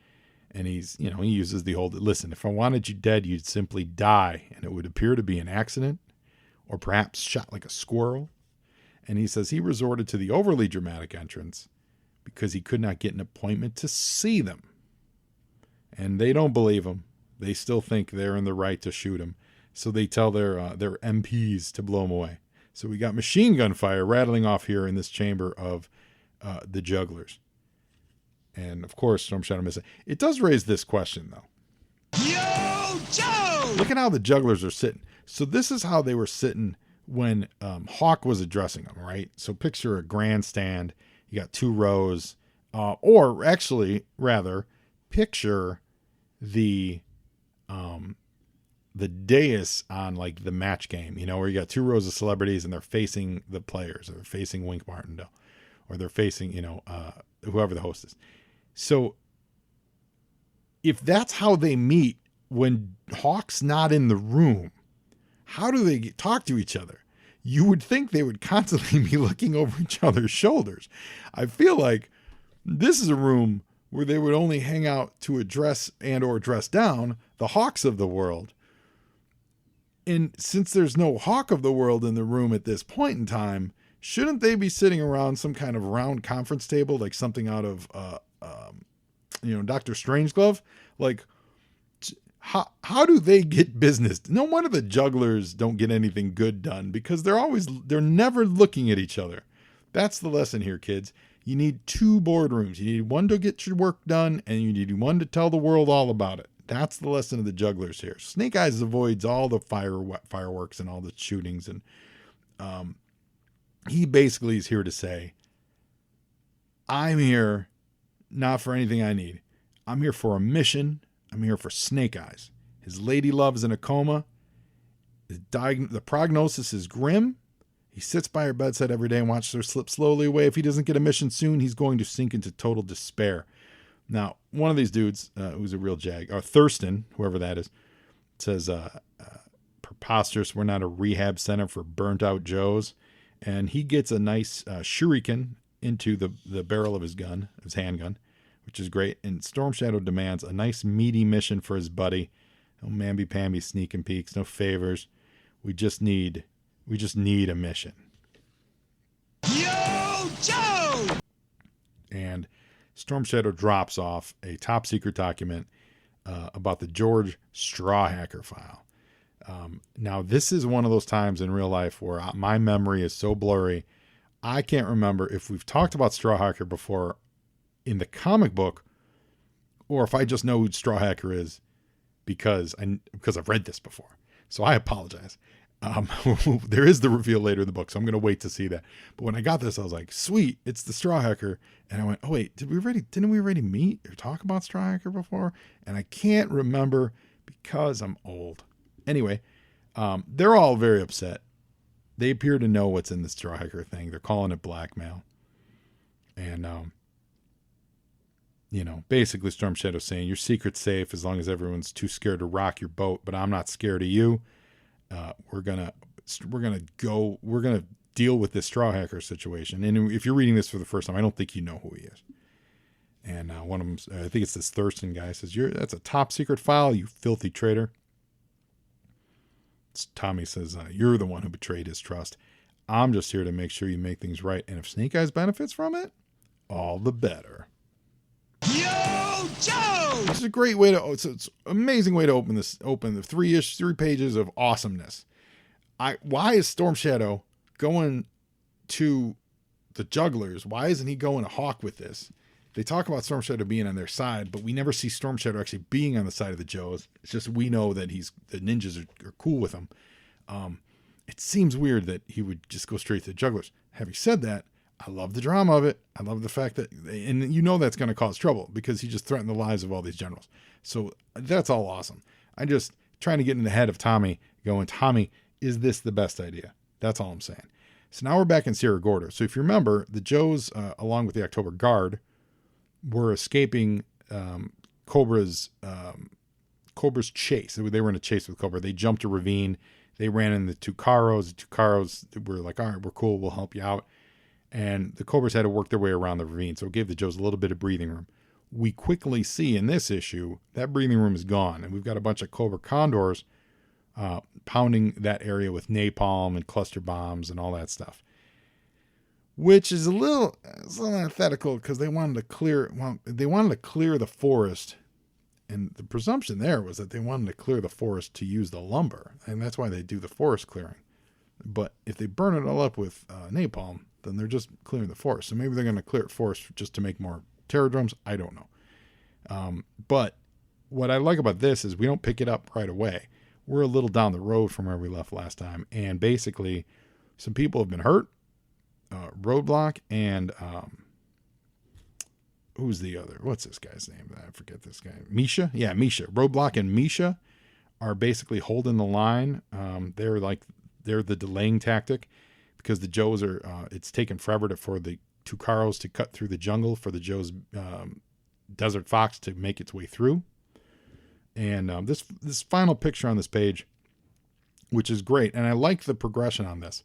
And he uses the old, listen, if I wanted you dead, you'd simply die, and it would appear to be an accident, or perhaps shot like a squirrel. And he says he resorted to the overly dramatic entrance because he could not get an appointment to see them. And they don't believe him. They still think they're in the right to shoot him. So they tell their MPs to blow him away. So we got machine gun fire rattling off here in this chamber of the jugglers. And, of course, Storm Shadow misses. It does raise this question, though. Yo, Joe! Look at how the jugglers are sitting. So this is how they were sitting when Hawk was addressing them, right? So picture a grandstand. You got 2 rows, or actually, rather, picture the dais on like the match game, where you got 2 rows of celebrities and they're facing the players, or they're facing Wink Martindale, or they're facing, whoever the host is. So if that's how they meet when Hawk's not in the room, how do they talk to each other? You would think they would constantly be looking over each other's shoulders. I feel like this is a room where they would only hang out to address and or dress down the Hawks of the world. And since there's no Hawk of the world in the room at this point in time, shouldn't they be sitting around some kind of round conference table, like something out of, Dr. Strangeglove? Like, how do they get business? No wonder the jugglers don't get anything good done, because they're never looking at each other. That's the lesson here, kids. You need 2 boardrooms. You need one to get your work done, and you need one to tell the world all about it. That's the lesson of the jugglers here. Snake Eyes avoids all the fireworks and all the shootings, and he basically is here to say, I'm here not for anything I need. I'm here for a mission. I'm here for Snake Eyes. His lady love's in a coma. The prognosis is grim. He sits by her bedside every day and watches her slip slowly away. If he doesn't get a mission soon, he's going to sink into total despair. Now, one of these dudes, who's a real jag, or Thurston, whoever that is, says, preposterous, we're not a rehab center for burnt out Joes. And he gets a nice shuriken into the barrel of his handgun, which is great. And Storm Shadow demands a nice meaty mission for his buddy. No mamby-pamby sneak and peeks, no favors. We just need a mission. Yo, Joe! And Storm Shadow drops off a top secret document about the George Strawhacker file. Now, this is one of those times in real life where my memory is so blurry. I can't remember if we've talked about Strawhacker before in the comic book, or if I just know who Strawhacker is because I've read this before. So I apologize. There is the reveal later in the book, so I'm going to wait to see that. But when I got this, I was like, sweet, it's the Strawhacker. And I went, oh wait, didn't we already meet or talk about Strawhacker before? And I can't remember because I'm old. Anyway, they're all very upset. They appear to know what's in the Strawhacker thing. They're calling it blackmail. And, basically Storm Shadow's saying your secret's safe as long as everyone's too scared to rock your boat, but I'm not scared of you. We're gonna deal with this Strawhacker situation. And if you're reading this for the first time, I don't think you know who he is. And one of them, I think it's this Thurston guy, says, that's a top secret file, you filthy traitor. Tommy says, you're the one who betrayed his trust. I'm just here to make sure you make things right. And if Snake Eyes benefits from it, all the better. Yo, Joe! It's a great way it's an amazing way to open the 3 pages of awesomeness. Why is Storm Shadow going to the jugglers? Why isn't he going to Hawk with this? They talk about Storm Shadow being on their side, but we never see Storm Shadow actually being on the side of the Joes. It's just we know that the ninjas are cool with him. It seems weird that he would just go straight to the jugglers. Having said that, I love the drama of it. I love the fact that, and that's going to cause trouble because he just threatened the lives of all these generals. So that's all awesome. I'm just trying to get in the head of Tommy going, Tommy, is this the best idea? That's all I'm saying. So now we're back in Sierra Gorda. So if you remember, the Joes, along with the October Guard, were escaping Cobra's chase. They were in a chase with Cobra. They jumped a ravine. They ran into 2 Caros. The 2 Caros were like, all right, we're cool. We'll help you out. And the Cobras had to work their way around the ravine. So it gave the Joes a little bit of breathing room. We quickly see in this issue that breathing room is gone. And we've got a bunch of Cobra Condors pounding that area with napalm and cluster bombs and all that stuff. Which is a little antithetical because they wanted to clear the forest. And the presumption there was that they wanted to clear the forest to use the lumber. And that's why they do the forest clearing. But if they burn it all up with napalm, then they're just clearing the forest. So maybe they're going to clear forest just to make more terror drums. I don't know. But what I like about this is we don't pick it up right away. We're a little down the road from where we left last time. And basically, some people have been hurt. Roadblock and who's the other? What's this guy's name? I forget this guy. Misha? Yeah, Misha. Roadblock and Misha are basically holding the line. They're the delaying tactic because the Joes are, it's taken forever for the Tucaros to cut through the jungle for the Joe's Desert Fox to make its way through. And this final picture on this page, which is great, and I like the progression on this.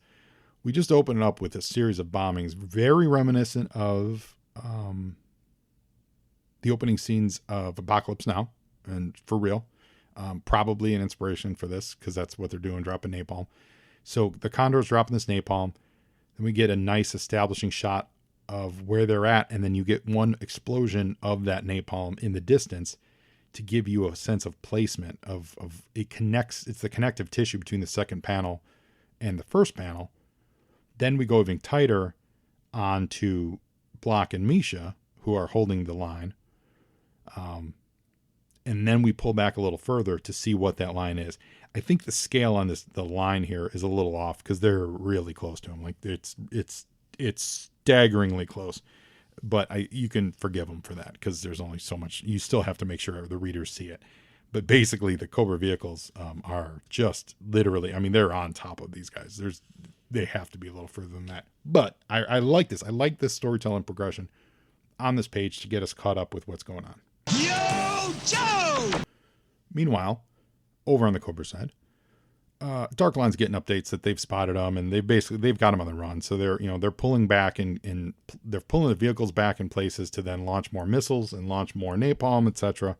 We just open it up with a series of bombings, very reminiscent of the opening scenes of Apocalypse Now, and for real. Probably an inspiration for this because that's what they're doing, dropping napalm. So the Condor's dropping this napalm. Then we get a nice establishing shot of where they're at, and then you get one explosion of that napalm in the distance to give you a sense of placement of it connects. It's the connective tissue between the second panel and the first panel. Then we go even tighter onto Block and Misha, who are holding the line. And then we pull back a little further to see what that line is. I think the scale on the line here is a little off because they're really close to him. Like it's staggeringly close, but you can forgive them for that because there's only so much. You still have to make sure the readers see it. But basically the Cobra vehicles are just literally, I mean, they're on top of these guys. They have to be a little further than that. But I like this. I like this storytelling progression on this page to get us caught up with what's going on. Yo, Joe! Meanwhile, over on the Cobra side, Darkline's getting updates that they've spotted them, and they've got them on the run. So they're pulling back and they're pulling the vehicles back in places to then launch more missiles and launch more napalm, etc.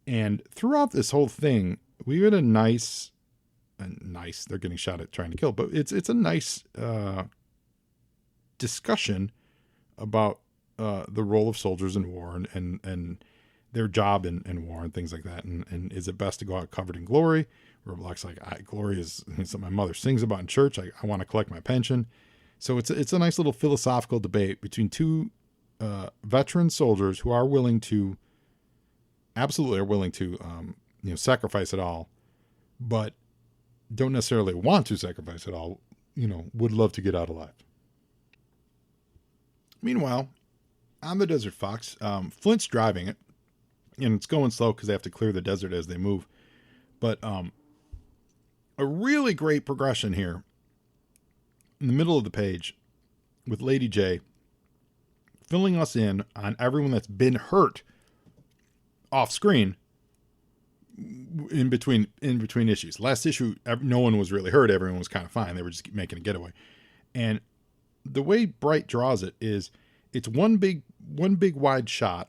And throughout this whole thing, we had a nice. They're getting shot at trying to kill, but it's a nice discussion about the role of soldiers in war and their job in war and things like that. And is it best to go out covered in glory? Roblox like, glory is something my mother sings about in church. I want to collect my pension. So it's a nice little philosophical debate between two veteran soldiers who are willing to sacrifice it all, but don't necessarily want to sacrifice it all, would love to get out alive. Meanwhile, on the Desert Fox, Flint's driving it, and it's going slow because they have to clear the desert as they move. But a really great progression here in the middle of the page with Lady J filling us in on everyone that's been hurt off screen in between issues. Last issue, no one was really hurt. Everyone was kind of fine. They were just making a getaway. And the way Bright draws it is it's one big wide shot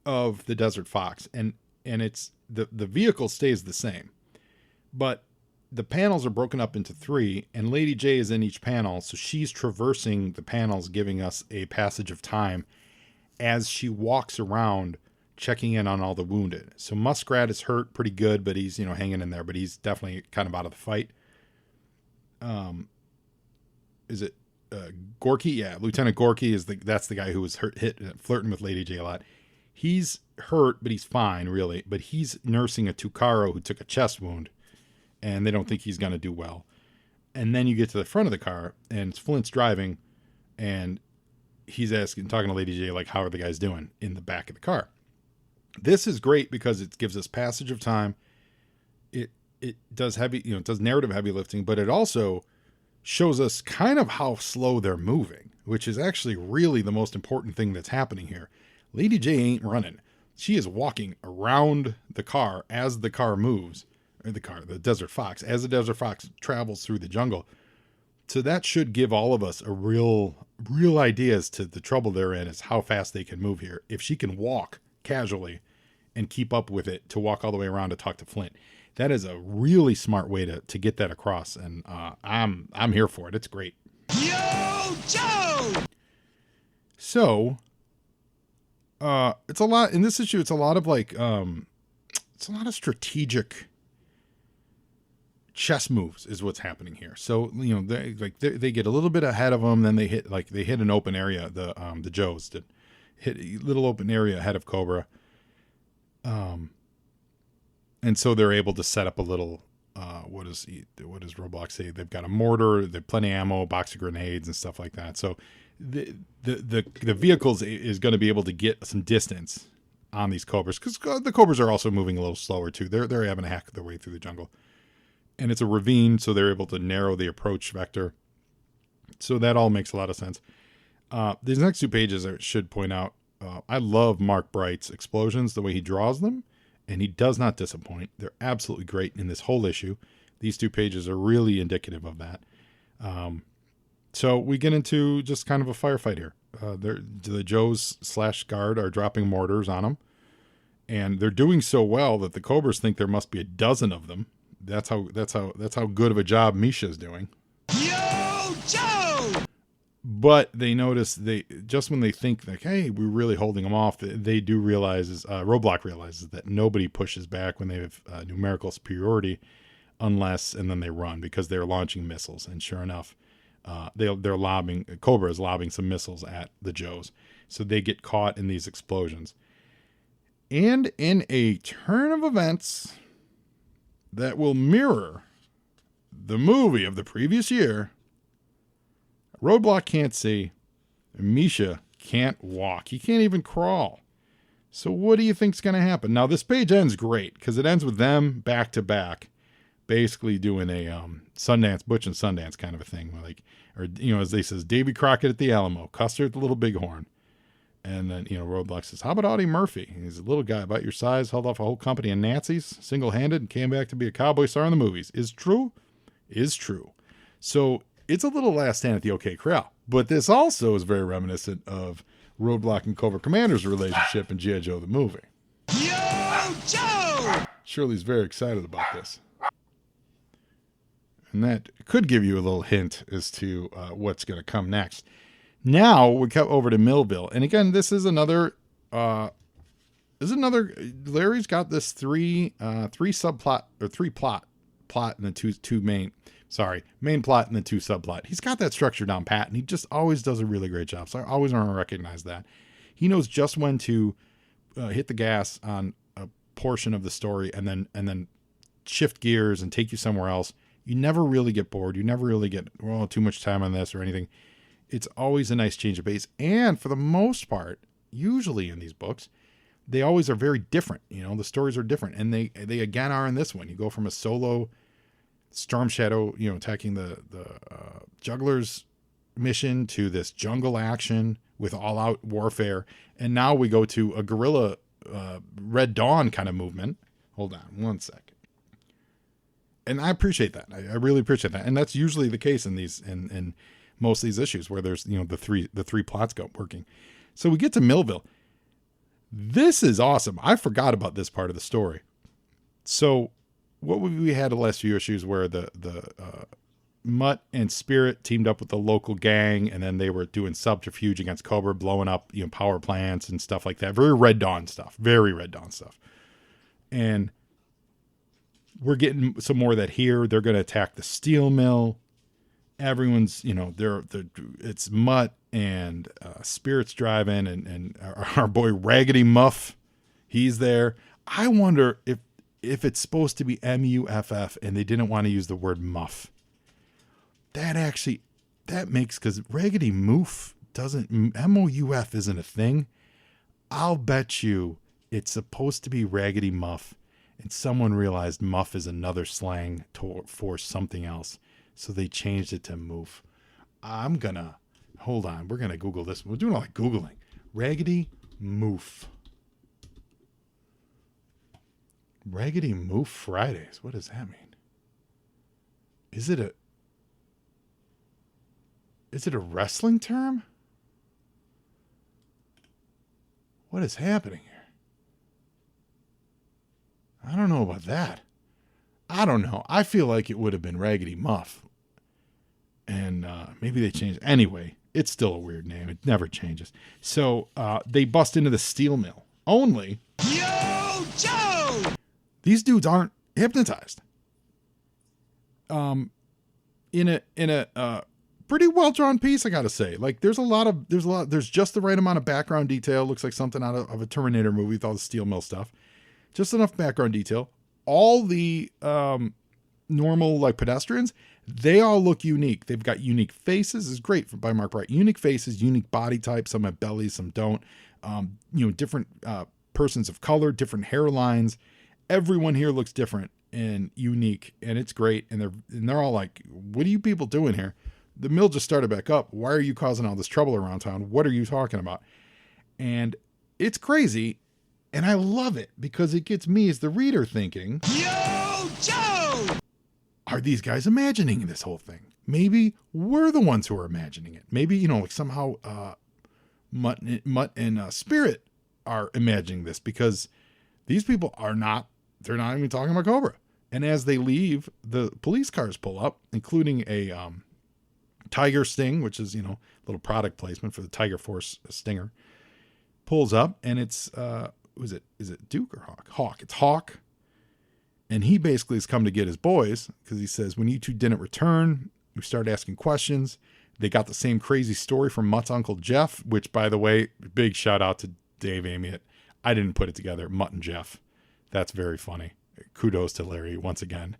of the Desert Fox, and it's the vehicle stays the same, but the panels are broken up into three, and Lady J is in each panel, so she's traversing the panels, giving us a passage of time as she walks around checking in on all the wounded. So Muskrat is hurt pretty good, but he's hanging in there, but he's definitely kind of out of the fight. Is it Gorky? Yeah, Lieutenant Gorky that's the guy who was flirting with Lady J a lot. He's hurt, but he's fine, really. But he's nursing a Tucaro who took a chest wound, and they don't think he's going to do well. And then you get to the front of the car, and it's Flint's driving, and he's talking to Lady J, like, how are the guys doing in the back of the car? This is great because it gives us passage of time. It does it does narrative heavy lifting, but it also shows us kind of how slow they're moving, which is actually really the most important thing that's happening here. Lady J ain't running. She is walking around the car as the car moves, or the Desert Fox, as the Desert Fox travels through the jungle. So that should give all of us a real idea as to the trouble they're in, is how fast they can move here. If she can walk casually and keep up with it to walk all the way around to talk to Flint, that is a really smart way to get that across. And I'm here for it. It's great. Yo, Joe! So, it's a lot in this issue. It's a lot of it's a lot of strategic chess moves is what's happening here. So, they get a little bit ahead of them. Then they hit an open area. The Joes did hit a little open area ahead of Cobra. And so they're able to set up a little, what does Roblox say? They've got a mortar, they've plenty of ammo, a box of grenades and stuff like that. So the vehicles is going to be able to get some distance on these cobras, because the cobras are also moving a little slower too. They're having to hack their way through the jungle, and it's a ravine, so they're able to narrow the approach vector. So that all makes a lot of sense. These next 2 pages, I should point out, I love Mark Bright's explosions, the way he draws them, and he does not disappoint. They're absolutely great in this whole issue. These 2 pages are really indicative of that. So we get into just kind of a firefight here. The Joes / guard are dropping mortars on them, and they're doing so well that the Cobras think there must be a dozen of them. That's how good of a job Misha's doing. Yo, Joe! But they notice just when they think like, hey, we're really holding them off, they do realize, Roadblock realizes that nobody pushes back when they have numerical superiority, and then they run because they're launching missiles. And sure enough, Cobra is lobbing some missiles at the Joes. So they get caught in these explosions. And in a turn of events that will mirror the movie of the previous year, Roadblock can't see, Misha can't walk. He can't even crawl. So what do you think's going to happen? Now, this page ends great because it ends with them back to back, basically doing a Butch and Sundance kind of a thing. As they says, Davy Crockett at the Alamo, Custer at the Little Bighorn. And then, Roadblock says, how about Audie Murphy? He's a little guy about your size, held off a whole company of Nazis, single-handed, and came back to be a cowboy star in the movies. Is true? Is true. So it's a little Last Stand at the OK Corral. But this also is very reminiscent of Roadblock and Cobra Commander's relationship in G.I. Joe the movie. Yo, Joe! Shirley's very excited about this. And that could give you a little hint as to what's going to come next. Now we cut over to Millville. And again, this is another, Larry's got this three plot and the main plot and the 2 subplot. He's got that structure down pat, and he just always does a really great job. So I always want to recognize that. He knows just when to hit the gas on a portion of the story and then shift gears and take you somewhere else. You never really get bored. You never really get, too much time on this or anything. It's always a nice change of pace. And for the most part, usually in these books, they always are very different. The stories are different. And they again are in this one. You go from a solo Storm Shadow, attacking the jugglers mission to this jungle action with all out warfare. And now we go to a guerrilla Red Dawn kind of movement. Hold on one second. And I appreciate that. I really appreciate that. And that's usually the case in these, in most of these issues where there's, the three plots go working. So we get to Millville. This is awesome. I forgot about this part of the story. So what we had the last few issues where the Mutt and Spirit teamed up with the local gang, and then they were doing subterfuge against Cobra, blowing up, power plants and stuff like that. Very Red Dawn stuff. And we're getting some more of that here. They're going to attack the steel mill. Everyone's, it's Mutt and Spirit's driving, and our boy Raggedy Muff, he's there. I wonder if it's supposed to be MUFF and they didn't want to use the word muff. That makes, because Raggedy Moof MOUF isn't a thing. I'll bet you it's supposed to be Raggedy Muff, and someone realized muff is another slang for something else. So they changed it to moof. Hold on. We're going to Google this. We're doing all like Googling. Raggedy Moof. Raggedy Moof Fridays. What does that mean? Is it a wrestling term? What is happening here? I don't know about that. I don't know. I feel like it would have been Raggedy Muff. And maybe they changed. Anyway, it's still a weird name. It never changes. So they bust into the steel mill. Only, Yo, Joe! These dudes aren't hypnotized. In a pretty well drawn piece, I gotta say. Like there's just the right amount of background detail. Looks like something out of a Terminator movie with all the steel mill stuff. Just enough background detail. All the normal like pedestrians, They all look unique. They've got unique faces. It's great by Mark Wright. Unique faces, unique body types. Some have bellies, some don't. Different persons of color, different hairlines. Everyone here looks different and unique, and it's great. And they're all like, "What are you people doing here? The mill just started back up. Why are you causing all this trouble around town? What are you talking about?" And it's crazy, and I love it because it gets me as the reader thinking, Yo, Joe! are these guys imagining this whole thing? Maybe we're the ones who are imagining it. Maybe, like somehow Mutt and Spirit are imagining this, because these people they're not even talking about Cobra. And as they leave, the police cars pull up, including a Tiger Sting, which is, little product placement for the Tiger Force Stinger, pulls up, and it's, is it Duke or Hawk? Hawk. It's Hawk. And he basically has come to get his boys, because he says, when you two didn't return, we started asking questions. They got the same crazy story from Mutt's Uncle Jeff, which, by the way, big shout out to Dave Amiot. I didn't put it together. Mutt and Jeff. That's very funny. Kudos to Larry once again,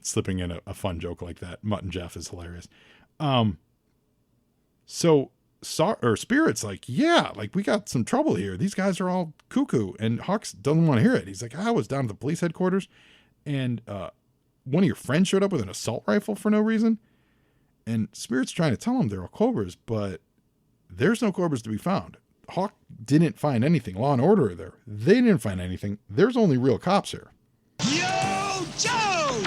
slipping in a fun joke like that. Mutt and Jeff is hilarious. So Spirit's like, yeah, like we got some trouble here. These guys are all cuckoo, and Hawks doesn't want to hear it. He's like, I was down at the police headquarters, and one of your friends showed up with an assault rifle for no reason. And Spirit's trying to tell him they're all Cobras, but there's no Cobras to be found. Hawk didn't find anything. Law and Order are there. They didn't find anything. There's only real cops here. Yo, Joe!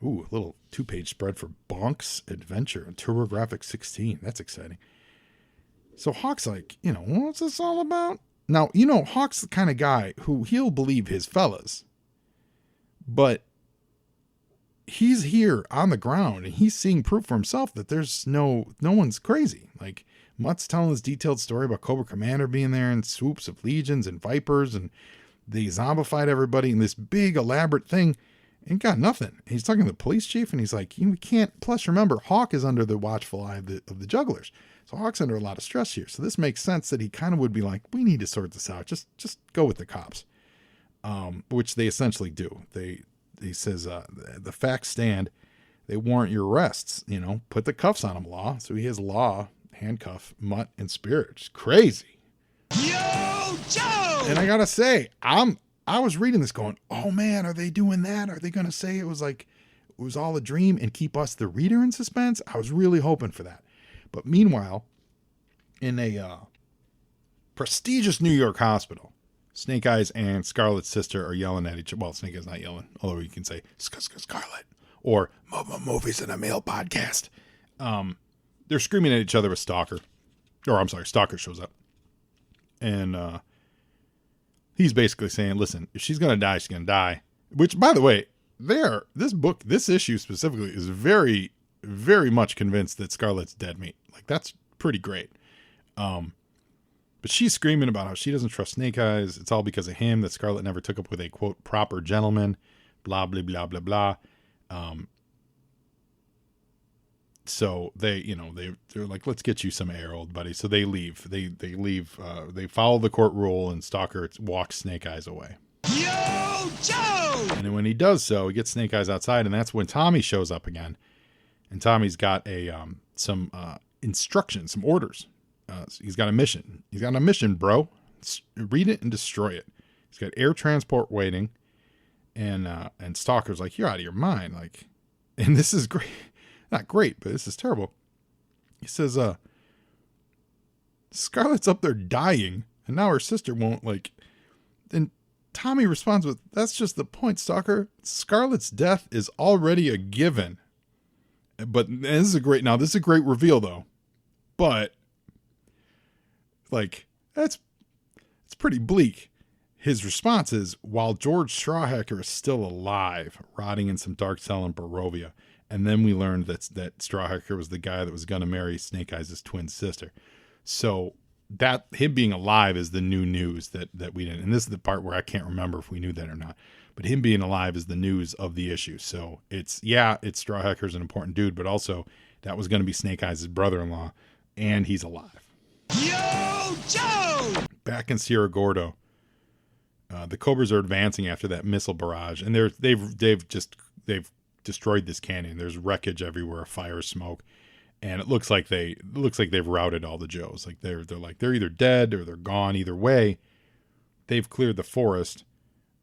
Ooh, a little 2-page spread for Bonk's Adventure and TurboGrafx 16. That's exciting. So Hawk's like, what's this all about? Now, Hawk's the kind of guy who he'll believe his fellas, but he's here on the ground and he's seeing proof for himself that there's no one's crazy. Like, Mutt's telling this detailed story about Cobra Commander being there and swoops of legions and vipers, and they zombified everybody in this big elaborate thing. Ain't got nothing. He's talking to the police chief, and he's like, we can't. Plus, remember, Hawk is under the watchful eye of the jugglers, so Hawk's under a lot of stress here. So this makes sense that he kind of would be like, we need to sort this out. Just go with the cops, which they essentially do. He says the facts stand. They warrant your arrests. Put the cuffs on him, Law. So he has Law handcuff Mutt and Spirit. It's crazy. Yo, Joe! And I gotta say, I was reading this going, oh man, are they doing that? Are they going to say it was all a dream and keep us, the reader, in suspense? I was really hoping for that. But meanwhile, in a prestigious New York hospital, Snake Eyes and Scarlet's sister are yelling at each other. Well, Snake Eyes not yelling, although you can say Scarlet or Movies in a Mail podcast. They're screaming at each other with Stalker. Stalker shows up. And he's basically saying, listen, if she's going to die, she's going to die. Which, by the way, this issue specifically is very, very much convinced that Scarlet's dead meat. Like, that's pretty great. But she's screaming about how she doesn't trust Snake Eyes. It's all because of him that Scarlet never took up with a, quote, proper gentleman. Blah, blah, blah, blah, blah. So they're like, let's get you some air, old buddy. So they leave. They leave. They follow the court rule, and Stalker walks Snake Eyes away. Yo, Joe! And then when he does so, he gets Snake Eyes outside, and that's when Tommy shows up again. And Tommy's got some instructions, some orders. He's got a mission. He's got a mission, bro. Read it and destroy it. He's got air transport waiting, and Stalker's like, you're out of your mind. Like, and this is great. Not great, but this is terrible. He says, Scarlet's up there dying, and now her sister won't, like. And Tommy responds with, that's just the point, Stalker. Scarlet's death is already a given. But this is a great reveal, though. But, like, it's pretty bleak. His response is, while George Strawhacker is still alive, rotting in some dark cell in Barovia. And then we learned that Strawhacker was the guy that was going to marry Snake Eyes' twin sister. So that him being alive is the new news that we didn't. And this is the part where I can't remember if we knew that or not. But him being alive is the news of the issue. So it's Strawhacker's an important dude, but also that was going to be Snake Eyes' brother-in-law, and he's alive. Yo, Joe! Back in Sierra Gordo, the Cobras are advancing after that missile barrage, and they've destroyed this canyon. There's wreckage everywhere, fire, smoke, and it looks like they've routed all the Joes. Like they're either dead or they're gone. Either way, they've cleared the forest,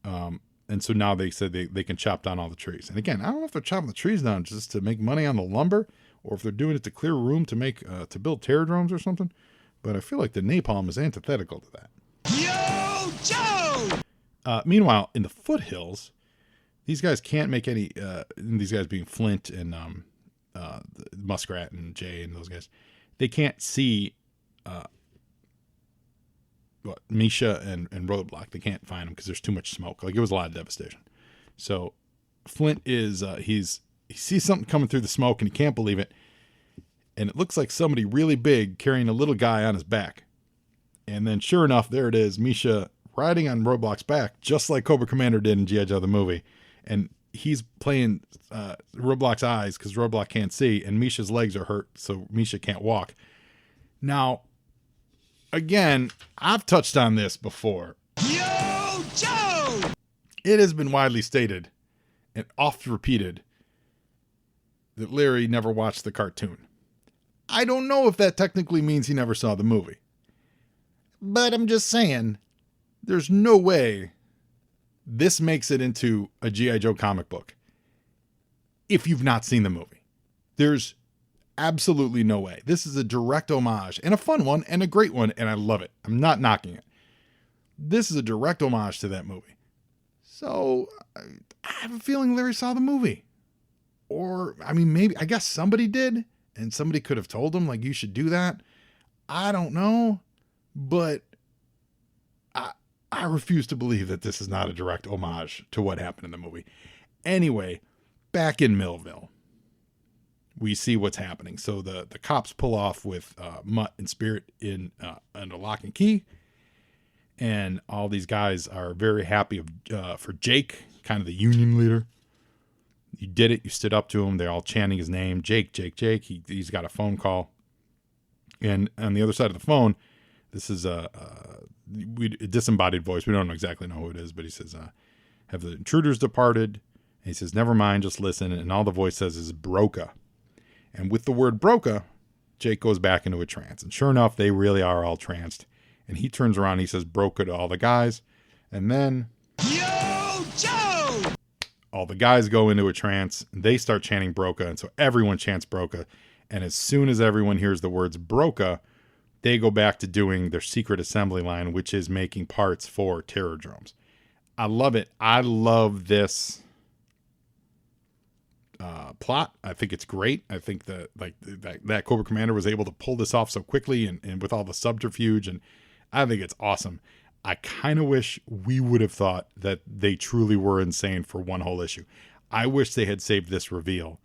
and so now they said they can chop down all the trees. And again, I don't know if they're chopping the trees down just to make money on the lumber, or if they're doing it to clear room to make to build terradromes or something. But I feel like the napalm is antithetical to that. Yo, Joe! Meanwhile, in the foothills, these guys can't make any. These guys being Flint and Muskrat and Jay and those guys, they can't see Misha and Roadblock. They can't find them because there's too much smoke. Like, it was a lot of devastation. So Flint is he sees something coming through the smoke and he can't believe it. And it looks like somebody really big carrying a little guy on his back. And then sure enough, there it is, Misha riding on Roadblock's back, just like Cobra Commander did in G.I. Joe the movie. And he's playing Roadblock's eyes because Roadblock can't see, and Misha's legs are hurt, so Misha can't walk. Now, again, I've touched on this before. Yo, Joe! It has been widely stated and oft repeated that Larry never watched the cartoon. I don't know if that technically means he never saw the movie. But I'm just saying, there's no way this makes it into a G.I. Joe comic book if you've not seen the movie. There's absolutely no way. This is a direct homage, and a fun one, and a great one, and I love it. I'm not knocking it. This is a direct homage to that movie. So, I have a feeling Larry saw the movie. Or, I mean, maybe, I guess somebody did, and somebody could have told him, like, you should do that. I don't know, but I refuse to believe that this is not a direct homage to what happened in the movie. Anyway, back in Millville, we see what's happening. So the cops pull off with Mutt and Spirit in under lock and key. And all these guys are very happy for Jake, kind of the union leader. You did it. You stood up to him. They're all chanting his name. Jake, Jake, Jake. He's got a phone call. And on the other side of the phone, this is a disembodied voice. We don't exactly know who it is, but he says, have the intruders departed? And he says, never mind, just listen. And all the voice says is Broca. And with the word Broca, Jake goes back into a trance. And sure enough, they really are all tranced. And he turns around and he says Broca to all the guys. And then, Yo, Joe! all the guys go into a trance. And they start chanting Broca. And so everyone chants Broca. And as soon as everyone hears the words Broca, they go back to doing their secret assembly line, which is making parts for terradromes. I love it. I love this plot. I think it's great. I think that Cobra Commander was able to pull this off so quickly and with all the subterfuge, and I think it's awesome. I kind of wish we would have thought that they truly were insane for one whole issue. I wish they had saved this reveal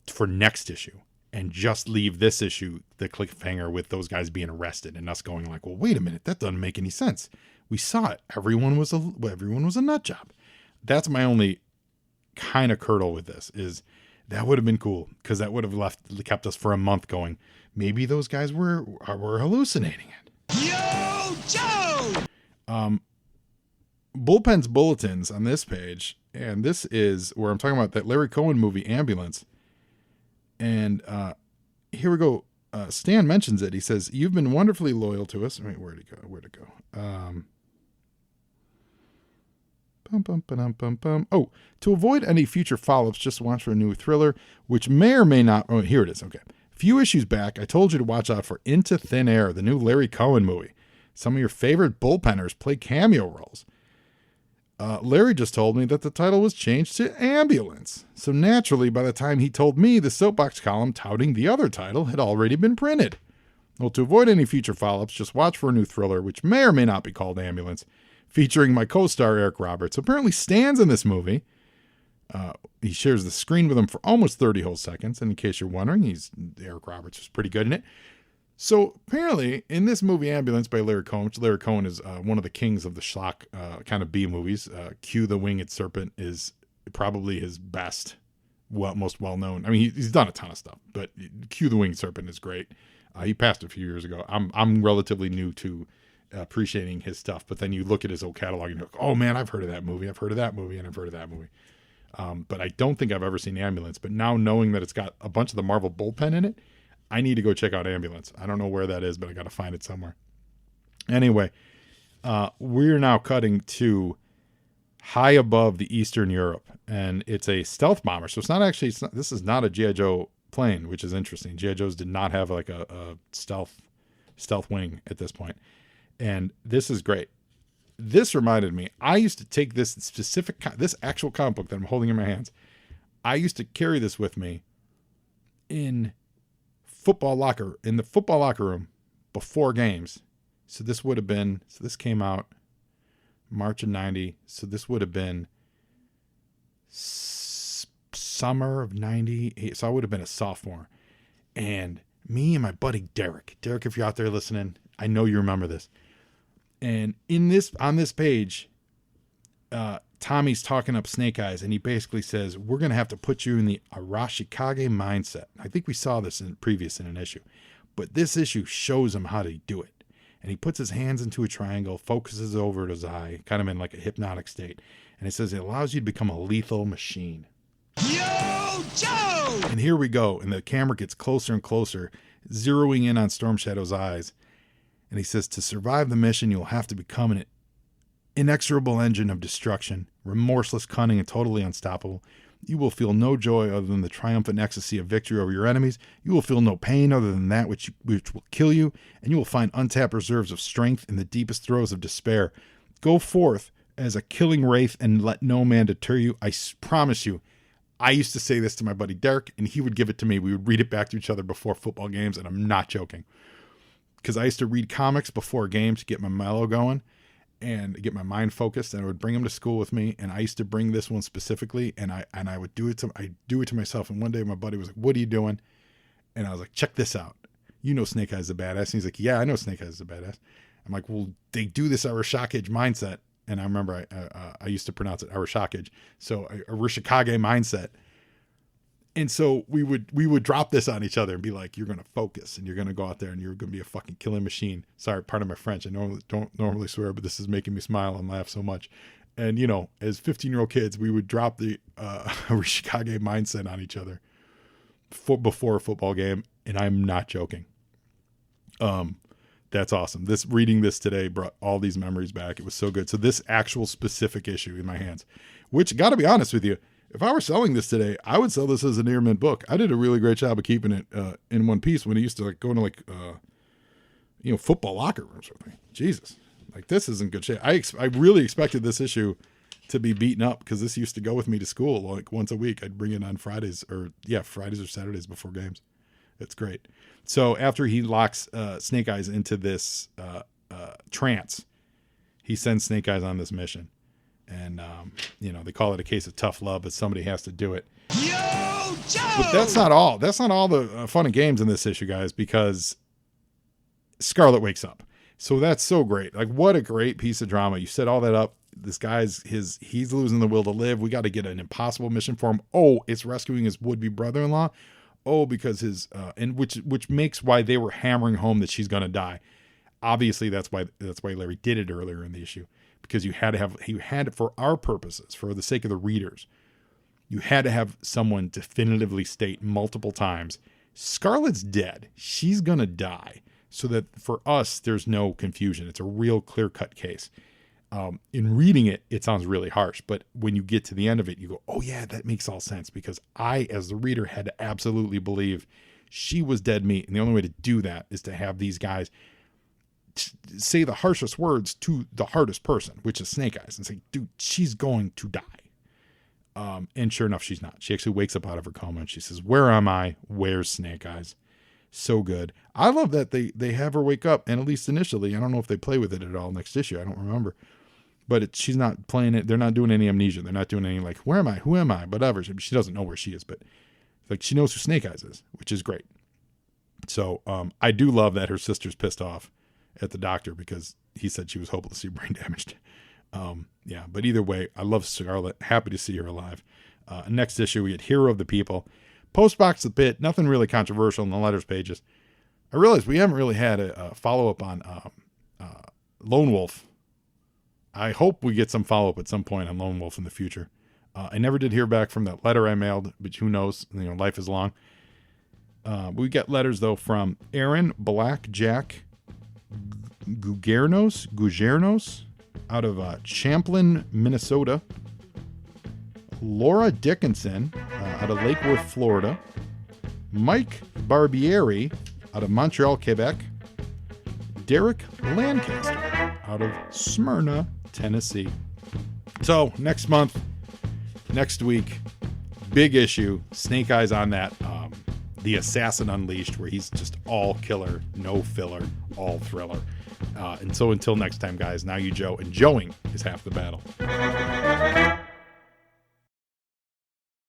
for next issue and just leave this issue, the cliffhanger, with those guys being arrested and us going like, well, wait a minute, that doesn't make any sense. We saw it. Everyone was a nut job. That's my only kind of curdle with this, is that would have been cool, because that would have kept us for a month going, maybe those guys were hallucinating it. Yo, Joe! Bullpen's bulletins on this page, and this is where I'm talking about that Larry Cohen movie, Ambulance. And here we go. Stan mentions it. He says, you've been wonderfully loyal to us. Wait, where'd it go? Oh, to avoid any future follow-ups, just watch for a new thriller, which may or may not. Oh, here it is. Okay. A few issues back, I told you to watch out for Into Thin Air, the new Larry Cohen movie. Some of your favorite bullpenners play cameo roles. Larry just told me that the title was changed to Ambulance. So naturally, by the time he told me, the soapbox column touting the other title had already been printed. Well, to avoid any future follow-ups, just watch for a new thriller, which may or may not be called Ambulance, featuring my co-star Eric Roberts. Apparently Stan's in this movie. He shares the screen with him for almost 30 whole seconds. And in case you're wondering, Eric Roberts was pretty good in it. So apparently in this movie Ambulance by Larry Cohen, which Larry Cohen is one of the kings of the schlock kind of B movies. Q the Winged Serpent is probably his best, most well-known. I mean, he's done a ton of stuff, but Q the Winged Serpent is great. He passed a few years ago. I'm relatively new to appreciating his stuff, but then you look at his old catalog and you're like, oh man, I've heard of that movie. I've heard of that movie. And I've heard of that movie. But I don't think I've ever seen Ambulance. But now knowing that it's got a bunch of the Marvel bullpen in it, I need to go check out Ambulance. I don't know where that is, but I got to find it somewhere. Anyway, we're now cutting to high above the Eastern Europe, and it's a stealth bomber. So this is not a G.I. Joe plane, which is interesting. G.I. Joes did not have like a stealth wing at this point. And this is great. This reminded me, I used to take this actual comic book that I'm holding in my hands. I used to carry this with me in the football locker room before games. So this came out March of 90. So this would have been summer of 98. So I would have been a sophomore. And me and my buddy Derek, if you're out there listening, I know you remember this. And on this page, Tommy's talking up Snake Eyes, and he basically says, we're going to have to put you in the Arashikage Mindset. I think we saw this in an issue, but this issue shows him how to do it. And he puts his hands into a triangle, focuses over at his eye, kind of in like a hypnotic state. And it says it allows you to become a lethal machine. Yo, Joe! And here we go. And the camera gets closer and closer, zeroing in on Storm Shadow's eyes. And he says, to survive the mission, you'll have to become an inexorable engine of destruction, remorseless, cunning, and totally unstoppable. You will feel no joy other than the triumphant ecstasy of victory over your enemies. You will feel no pain other than that which will kill you. And you will find untapped reserves of strength in the deepest throes of despair. Go forth as a killing wraith and let no man deter you. I promise you. I used to say this to my buddy Derek, and he would give it to me. We would read it back to each other before football games, and I'm not joking. Because I used to read comics before games to get my mellow going and get my mind focused, and I would bring them to school with me. And I used to bring this one specifically, and I would do it to myself. And one day my buddy was like, "What are you doing?" And I was like, "Check this out. You know Snake Eyes is a badass." And he's like, "Yeah, I know Snake Eyes is a badass." I'm like, "Well, they do this Arashikage Mindset," and I remember I used to pronounce it Arashikage, so Arashikage Mindset. And so we would drop this on each other and be like, you're going to focus and you're going to go out there and you're going to be a fucking killing machine. Sorry, pardon my French. I don't normally swear, but this is making me smile and laugh so much. And, you know, as 15-year-old kids, we would drop the Arashikage Mindset on each other before a football game. And I'm not joking. That's awesome. Reading this today brought all these memories back. It was so good. So this actual specific issue in my hands, which, got to be honest with you, if I were selling this today, I would sell this as a near mint book. I did a really great job of keeping it in one piece when it used to like go into football locker rooms with me. Jesus, like this is in good shape. I really expected this issue to be beaten up because this used to go with me to school like once a week. I'd bring it on Fridays or Saturdays before games. It's great. So after he locks Snake Eyes into this trance, he sends Snake Eyes on this mission. And, they call it a case of tough love, but somebody has to do it. Yo, Joe! But that's not all. That's not all the fun and games in this issue, guys, because Scarlet wakes up. So that's so great. Like, what a great piece of drama. You set all that up. This guy's he's losing the will to live. We got to get an impossible mission for him. Oh, it's rescuing his would-be brother-in-law. Oh, because which makes why they were hammering home that she's going to die. Obviously, that's why Larry did it earlier in the issue. Because you had to, for our purposes, for the sake of the readers, you had to have someone definitively state multiple times, Scarlet's dead. She's going to die. So that for us, there's no confusion. It's a real clear-cut case. In reading it, it sounds really harsh. But when you get to the end of it, you go, oh, yeah, that makes all sense. Because I, as the reader, had to absolutely believe she was dead meat. And the only way to do that is to have these guys say the harshest words to the hardest person, which is Snake Eyes, and say, dude, she's going to die. And sure enough, she's not. She actually wakes up out of her coma and she says, where am I? Where's Snake Eyes? So good. I love that they have her wake up, and at least initially, I don't know if they play with it at all next issue. I don't remember. But she's not playing it. They're not doing any amnesia. They're not doing any like, where am I? Who am I? Whatever. She doesn't know where she is, but like she knows who Snake Eyes is, which is great. So I do love that her sister's pissed off at the doctor because he said she was hopelessly brain damaged. But either way, I love Scarlet. Happy to see her alive. Next issue, we get Hero of the People. Postbox a bit, nothing really controversial in the letters pages. I realize we haven't really had a follow-up on Lone Wolf. I hope we get some follow-up at some point on Lone Wolf in the future. I never did hear back from that letter I mailed, but who knows? Life is long. We get letters, though, from Aaron Blackjack Gugernos out of Champlin, Minnesota. Laura Dickinson out of Lake Worth, Florida. Mike Barbieri out of Montreal, Quebec. Derek Lancaster out of Smyrna, Tennessee. So next week, big issue. Snake Eyes on that. The Assassin Unleashed, where he's just all killer, no filler, all thriller. And so until next time, guys, now you Joe, and Joeing is half the battle.